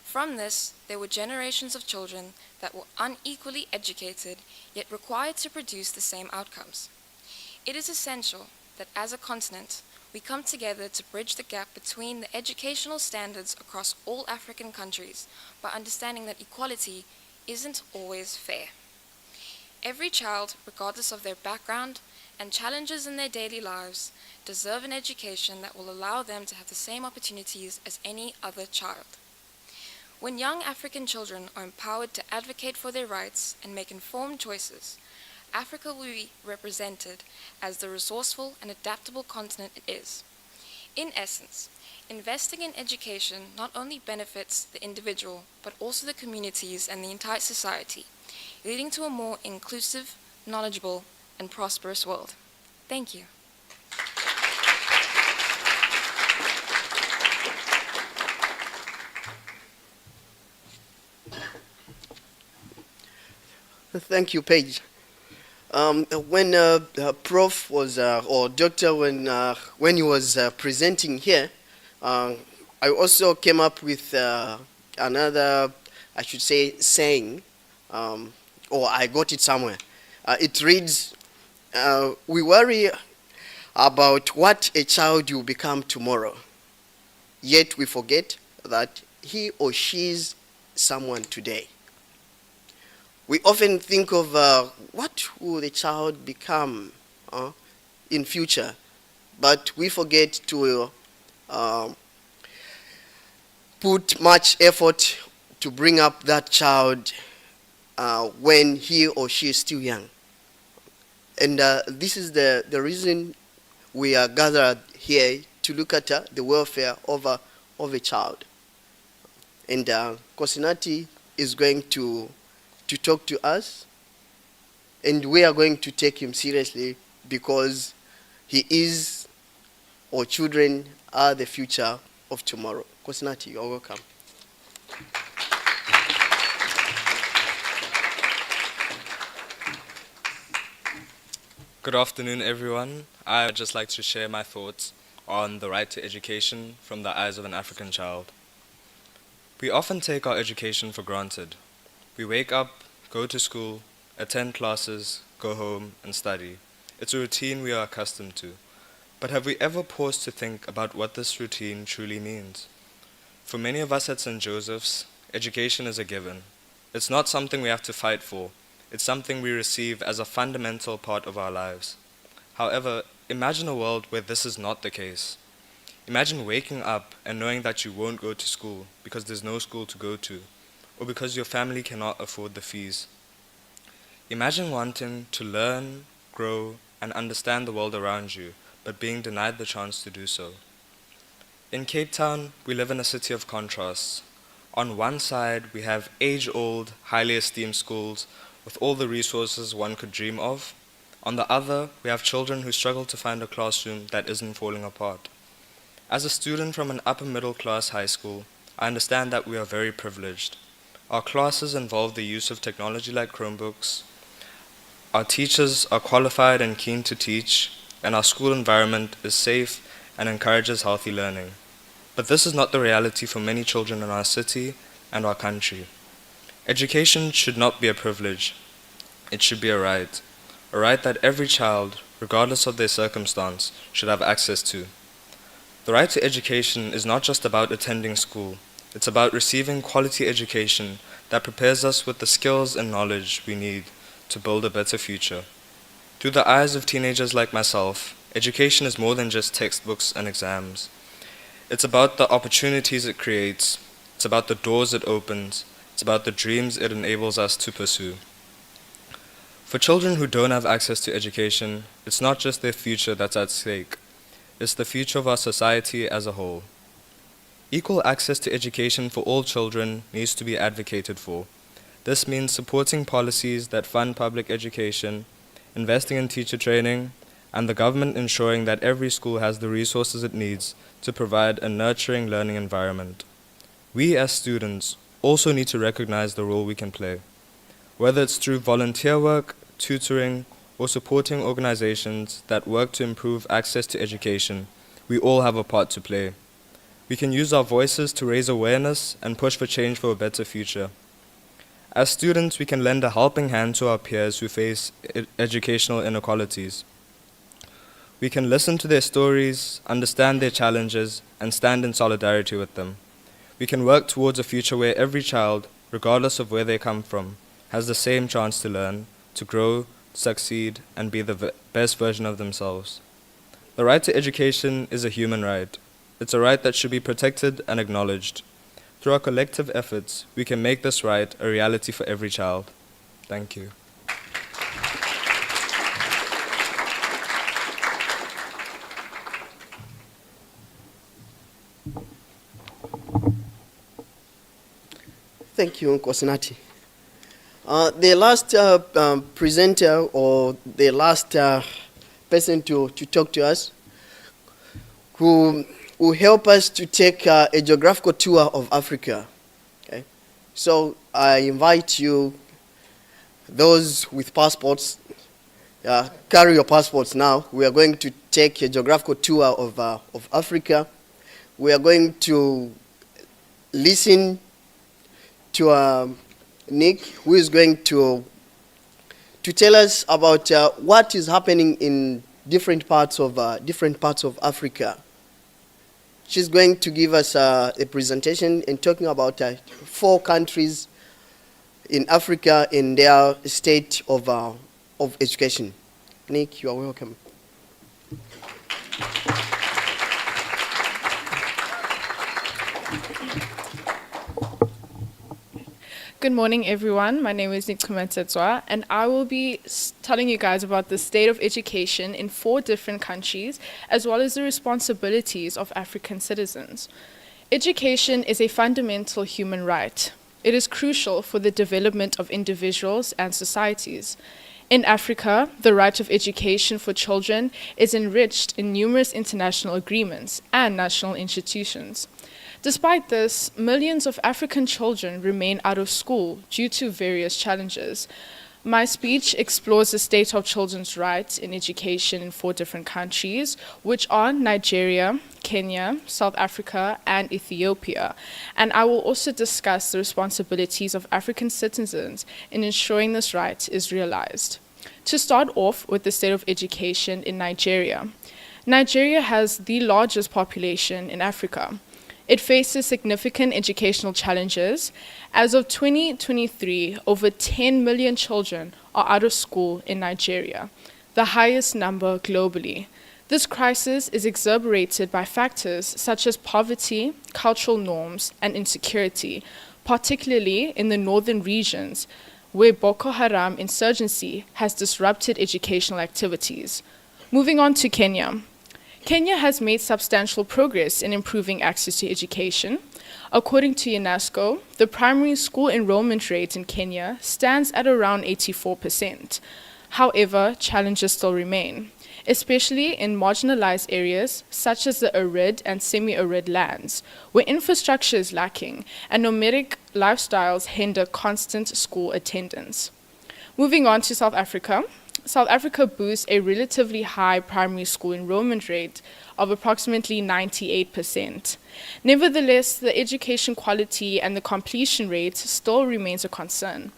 From this, there were generations of children that were unequally educated, yet required to produce the same outcomes. It is essential that as a continent, we come together to bridge the gap between the educational standards across all African countries by understanding that equality isn't always fair. Every child, regardless of their background and challenges in their daily lives, deserve an education that will allow them to have the same opportunities as any other child. When young African children are empowered to advocate for their rights and make informed choices, Africa will be represented as the resourceful and adaptable continent it is. In essence, investing in education not only benefits the individual, but also the communities and the entire society, leading to a more inclusive, knowledgeable, and prosperous world. Thank you. Thank you, Paige. When Prof was, or Doctor, when he was presenting here, I also came up with another, I should say, saying, or I got it somewhere. It reads, we worry about what a child will become tomorrow, yet we forget that he or she is someone today. We often think of what will the child become in future, but we forget to put much effort to bring up that child when he or she is still young. And this is the reason we are gathered here, to look at the welfare of a child. And Kosinati is going to talk to us, and we are going to take him seriously because he is, or children are, the future of tomorrow. Kosinati, you're welcome. Good afternoon, everyone. I'd just like to share my thoughts on the right to education from the eyes of an African child. We often take our education for granted. We wake up, go to school, attend classes, go home, and study. It's a routine we are accustomed to. But have we ever paused to think about what this routine truly means? For many of us at St. Joseph's, education is a given. It's not something we have to fight for. It's something we receive as a fundamental part of our lives. However, imagine a world where this is not the case. Imagine waking up and knowing that you won't go to school because there's no school to go to, or because your family cannot afford the fees. Imagine wanting to learn, grow, and understand the world around you, but being denied the chance to do so. In Cape Town, we live in a city of contrasts. On one side, we have age-old, highly esteemed schools with all the resources one could dream of. On the other, we have children who struggle to find a classroom that isn't falling apart. As a student from an upper-middle-class high school, I understand that we are very privileged. Our classes involve the use of technology like Chromebooks. Our teachers are qualified and keen to teach, and our school environment is safe and encourages healthy learning. But this is not the reality for many children in our city and our country. Education should not be a privilege. It should be a right that every child, regardless of their circumstance, should have access to. The right to education is not just about attending school. It's about receiving quality education that prepares us with the skills and knowledge we need to build a better future. Through the eyes of teenagers like myself, education is more than just textbooks and exams. It's about the opportunities it creates. It's about the doors it opens. It's about the dreams it enables us to pursue. For children who don't have access to education, it's not just their future that's at stake. It's the future of our society as a whole. Equal access to education for all children needs to be advocated for. This means supporting policies that fund public education, investing in teacher training, and the government ensuring that every school has the resources it needs to provide a nurturing learning environment. We as students also need to recognize the role we can play. Whether it's through volunteer work, tutoring, or supporting organizations that work to improve access to education, we all have a part to play. We can use our voices to raise awareness and push for change for a better future. As students, we can lend a helping hand to our peers who face educational inequalities. We can listen to their stories, understand their challenges, and stand in solidarity with them. We can work towards a future where every child, regardless of where they come from, has the same chance to learn, to grow, succeed, and be the best version of themselves. The right to education is a human right. It's a right that should be protected and acknowledged. Through our collective efforts, we can make this right a reality for every child. Thank you. Thank you, Nkosinati. The last presenter or the last person to talk to us who will help us to take a geographical tour of Africa. Okay? So I invite you, those with passports, carry your passports now. We are going to take a geographical tour of Africa. We are going to listen to Nick, who is going to tell us about what is happening in different parts of Africa. She's going to give us a presentation and talking about 4 countries in Africa in their state of education. Nick, you are welcome. Good morning, everyone. My name is Nick Kumatsetswa, and I will be telling you guys about the state of education in 4 different countries, as well as the responsibilities of African citizens. Education is a fundamental human right. It is crucial for the development of individuals and societies. In Africa, the right of education for children is enriched in numerous international agreements and national institutions. Despite this, millions of African children remain out of school due to various challenges. My speech explores the state of children's rights in education in 4 different countries, which are Nigeria, Kenya, South Africa, and Ethiopia. And I will also discuss the responsibilities of African citizens in ensuring this right is realized. To start off with the state of education in Nigeria. Nigeria has the largest population in Africa. It faces significant educational challenges. As of 2023, over 10 million children are out of school in Nigeria, the highest number globally. This crisis is exacerbated by factors such as poverty, cultural norms, and insecurity, particularly in the northern regions, where Boko Haram insurgency has disrupted educational activities. Moving on to Kenya. Kenya has made substantial progress in improving access to education. According to UNESCO, the primary school enrollment rate in Kenya stands at around 84%. However, challenges still remain, especially in marginalized areas such as the arid and semi-arid lands, where infrastructure is lacking and nomadic lifestyles hinder constant school attendance. Moving on to South Africa. South Africa boasts a relatively high primary school enrollment rate of approximately 98%. Nevertheless, the education quality and the completion rate still remains a concern.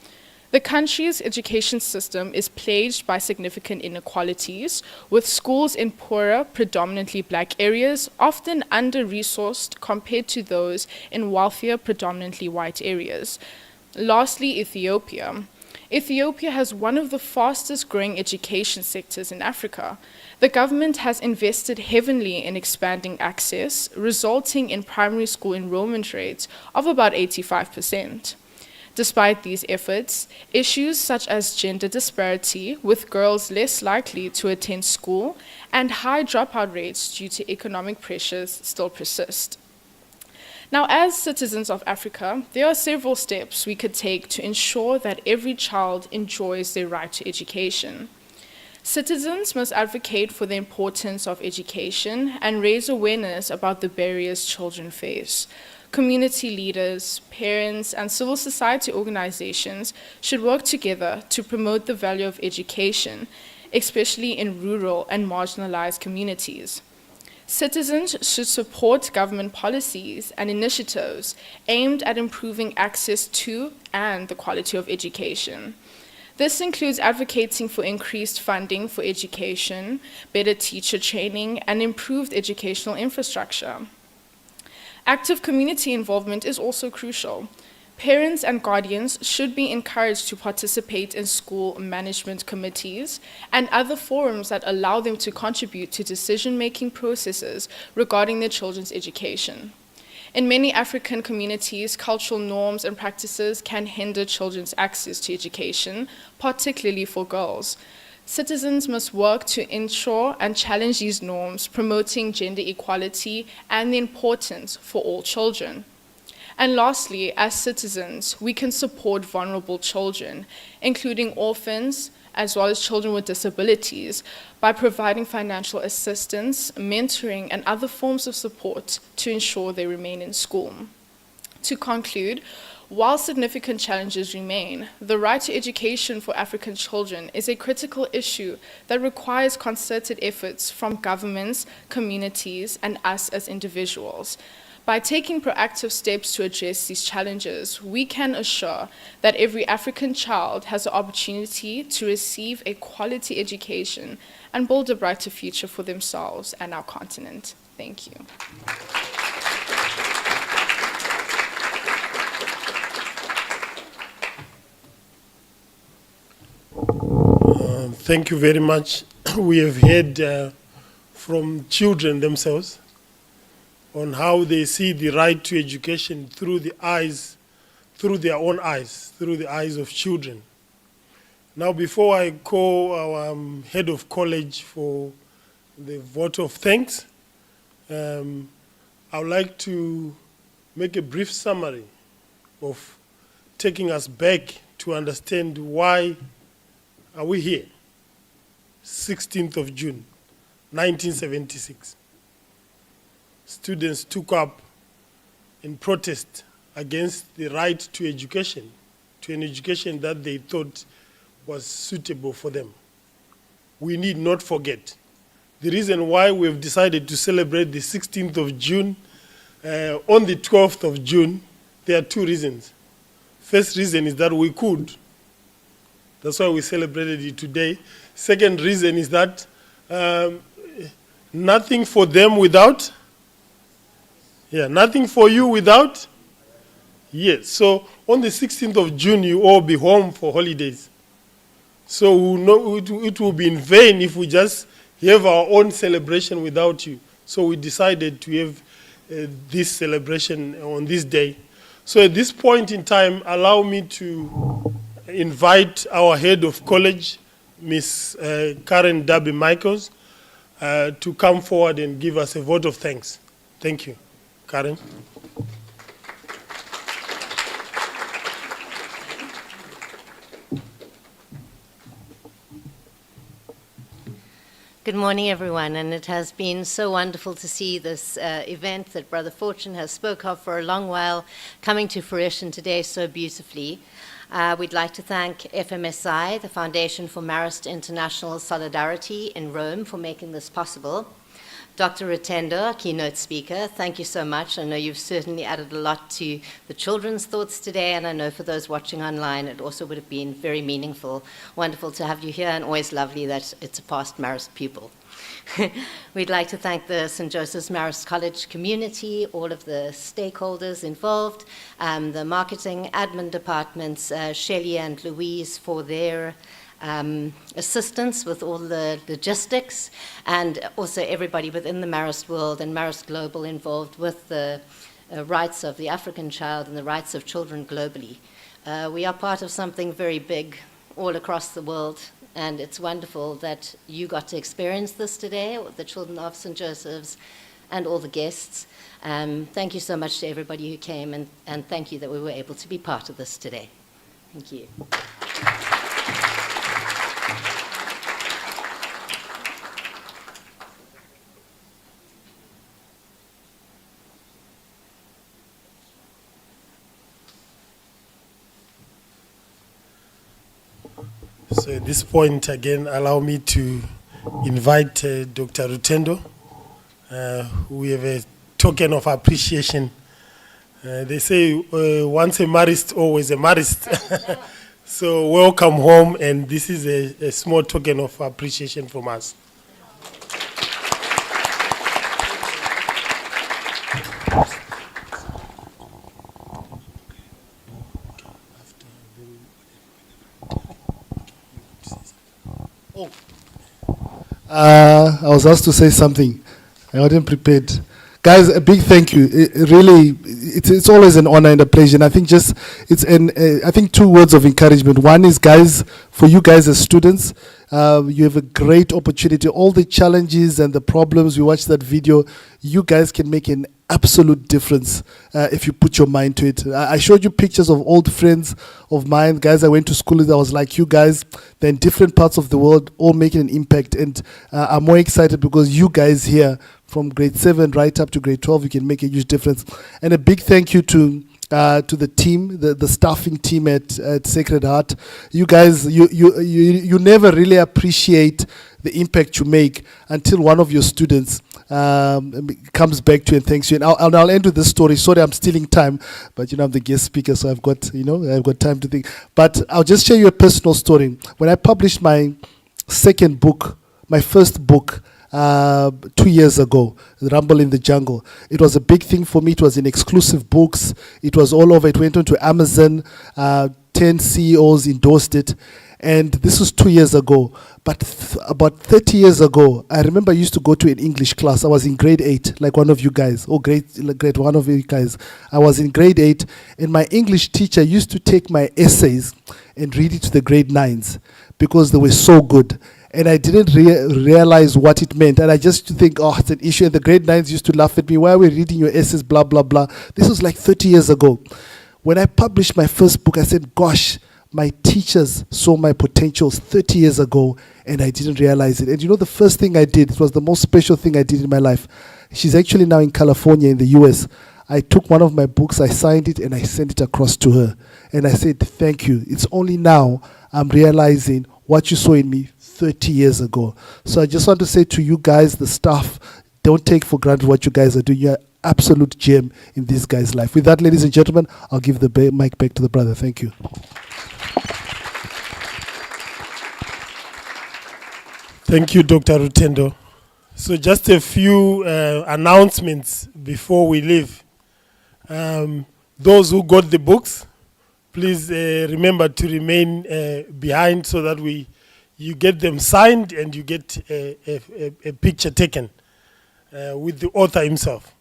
The country's education system is plagued by significant inequalities, with schools in poorer, predominantly black areas often under-resourced compared to those in wealthier, predominantly white areas. Lastly, Ethiopia. Ethiopia has one of the fastest growing education sectors in Africa. The government has invested heavily in expanding access, resulting in primary school enrollment rates of about 85%. Despite these efforts, issues such as gender disparity, with girls less likely to attend school, and high dropout rates due to economic pressures still persist. Now, as citizens of Africa, there are several steps we could take to ensure that every child enjoys their right to education. Citizens must advocate for the importance of education and raise awareness about the barriers children face. Community leaders, parents, and civil society organizations should work together to promote the value of education, especially in rural and marginalized communities. Citizens should support government policies and initiatives aimed at improving access to and the quality of education. This includes advocating for increased funding for education, better teacher training, and improved educational infrastructure. Active community involvement is also crucial. Parents and guardians should be encouraged to participate in school management committees and other forums that allow them to contribute to decision-making processes regarding their children's education. In many African communities, cultural norms and practices can hinder children's access to education, particularly for girls. Citizens must work to ensure and challenge these norms, promoting gender equality and the importance for all children. And lastly, as citizens, we can support vulnerable children, including orphans, as well as children with disabilities, by providing financial assistance, mentoring, and other forms of support to ensure they remain in school. To conclude, while significant challenges remain, the right to education for African children is a critical issue that requires concerted efforts from governments, communities, and us as individuals. By taking proactive steps to address these challenges, we can assure that every African child has the opportunity to receive a quality education and build a brighter future for themselves and our continent. Thank you. Thank you very much. We have heard from children themselves on how they see the right to education through the eyes, through their own eyes, through the eyes of children. Now, before I call our head of college for the vote of thanks, I would like to make a brief summary of taking us back to understand why are we here. 16th of June, 1976. Students took up in protest against the right to education, to an education that they thought was suitable for them. We need not forget. The reason why we've decided to celebrate the 16th of June on the 12th of June, there are two reasons. First reason is that we could. That's why we celebrated it today. Second reason is that nothing for them without, nothing for you without. Yes, so on the 16th of June, you all be home for holidays. So we'll know it will be in vain if we just have our own celebration without you. So we decided to have this celebration on this day. So at this point in time, allow me to invite our head of college, Miss Karen Darby Michaels, to come forward and give us a vote of thanks. Thank you. Karen. Good morning, everyone, and it has been so wonderful to see this event that Brother Fortune has spoke of for a long while coming to fruition today so beautifully. We'd like to thank FMSI, the Foundation for Marist International Solidarity in Rome, for making this possible. Dr. Rutendo, our keynote speaker, thank you so much. I know you've certainly added a lot to the children's thoughts today, and I know for those watching online, it also would have been very meaningful. Wonderful to have you here, and always lovely that it's a past Marist pupil. We'd like to thank the St. Joseph's Marist College community, all of the stakeholders involved, the marketing admin departments, Shelley and Louise, for their assistance with all the logistics, and also everybody within the Marist world and Marist Global involved with the rights of the African child and the rights of children globally. We are part of something very big all across the world, and it's wonderful that you got to experience this today, the children of St. Joseph's and all the guests. Thank you so much to everybody who came, and thank you that we were able to be part of this today. Thank you. So at this point, again, allow me to invite Dr. Rutendo. We have a token of appreciation. They say once a Marist, always a Marist. So welcome home, and this is a small token of appreciation from us. I was asked to say something. I wasn't prepared. Guys, a big thank you. It's always an honor and a pleasure. And I think I think two words of encouragement. One is, guys, for you guys as students, you have a great opportunity. All the challenges and the problems, we watched that video, you guys can make an absolute difference if you put your mind to it. I showed you pictures of old friends of mine, guys I went to school with. I was like, you guys, they're in different parts of the world, all making an impact. And I'm more excited because you guys here, from grade 7 right up to grade 12, you can make a huge difference. And a big thank you to the team, the staffing team at Sacred Heart. You guys, you never really appreciate the impact you make until one of your students comes back to you and thanks you. And I'll end with this story. Sorry, I'm stealing time, but I'm the guest speaker, so I've got time to think. But I'll just share you a personal story. When I published my second book, my first book, 2 years ago, Rumble in the Jungle. It was a big thing for me. It was in exclusive books. It was all over. It went on to Amazon. 10 CEOs endorsed it. And this was 2 years ago. But about 30 years ago, I remember I used to go to an English class. I was in grade 8, like one of you guys, or grade one of you guys. I was in grade 8, and my English teacher used to take my essays and read it to the grade 9s because they were so good. And I didn't realize what it meant. And I just think, oh, it's an issue. And the grade 9s used to laugh at me. Why are we reading your essays, blah, blah, blah. This was like 30 years ago. When I published my first book, I said, gosh, my teachers saw my potentials 30 years ago, and I didn't realize it. And the first thing I did, it was the most special thing I did in my life. She's actually now in California in the US. I took one of my books, I signed it, and I sent it across to her. And I said, thank you. It's only now I'm realizing what you saw in me 30 years ago. So I just want to say to you guys, the staff, don't take for granted what you guys are doing. You're an absolute gem in this guy's life. With that, ladies and gentlemen, I'll give the mic back to the brother. Thank you. Thank you, Dr. Rutendo. So just a few announcements before we leave. Those who got the books, please remember to remain behind so that you get them signed and you get a picture taken with the author himself.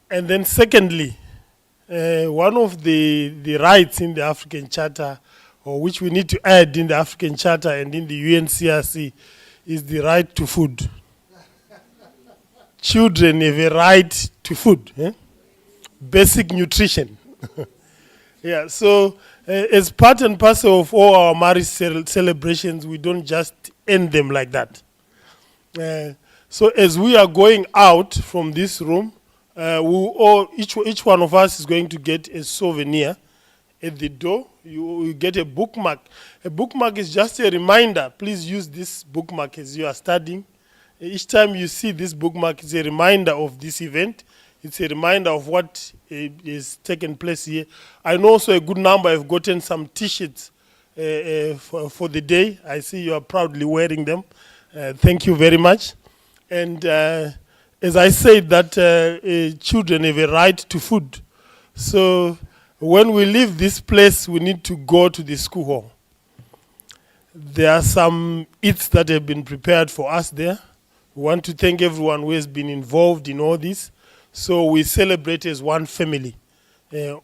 And then secondly, one of the rights in the African Charter, or which we need to add in the African Charter and in the UNCRC, is the right to food. Children have a right to food, basic nutrition. Yeah, so as part and parcel of all our marriage celebrations, we don't just end them like that. So as we are going out from this room, each one of us is going to get a souvenir at the door. You get a bookmark. A bookmark is just a reminder. Please use this bookmark as you are studying. Each time you see this bookmark, it's a reminder of this event. It's a reminder of what is taking place here. I know also a good number have gotten some T-shirts for the day. I see you are proudly wearing them. Thank you very much. And as I said, that children have a right to food. So when we leave this place, we need to go to the school hall. There are some eats that have been prepared for us there. We want to thank everyone who has been involved in all this. So we celebrate as one family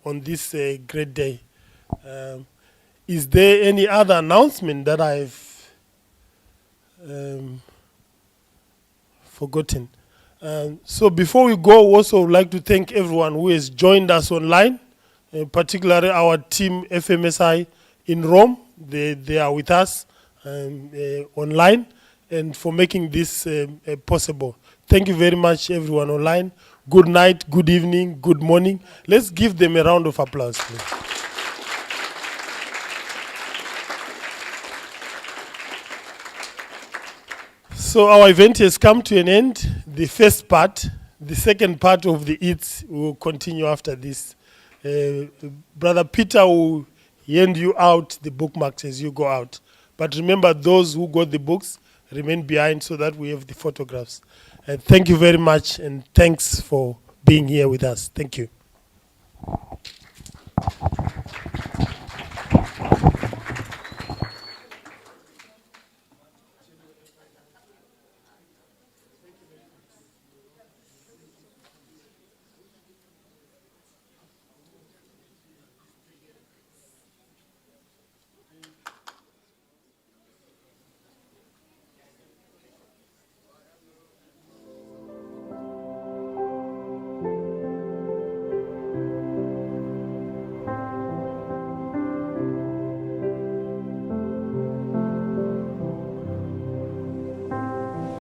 on this great day. Is there any other announcement that I've forgotten? So before we go, we also would like to thank everyone who has joined us online, particularly our team FMSI in Rome. They are with us online, and for making this possible. Thank you very much, everyone online. Good night, good evening, good morning. Let's give them a round of applause, please. So our event has come to an end. The first part, the second part of the eats will continue after this. Brother Peter will hand you out the bookmarks as you go out. But remember, those who got the books, remain behind so that we have the photographs. Thank you very much, and thanks for being here with us. Thank you.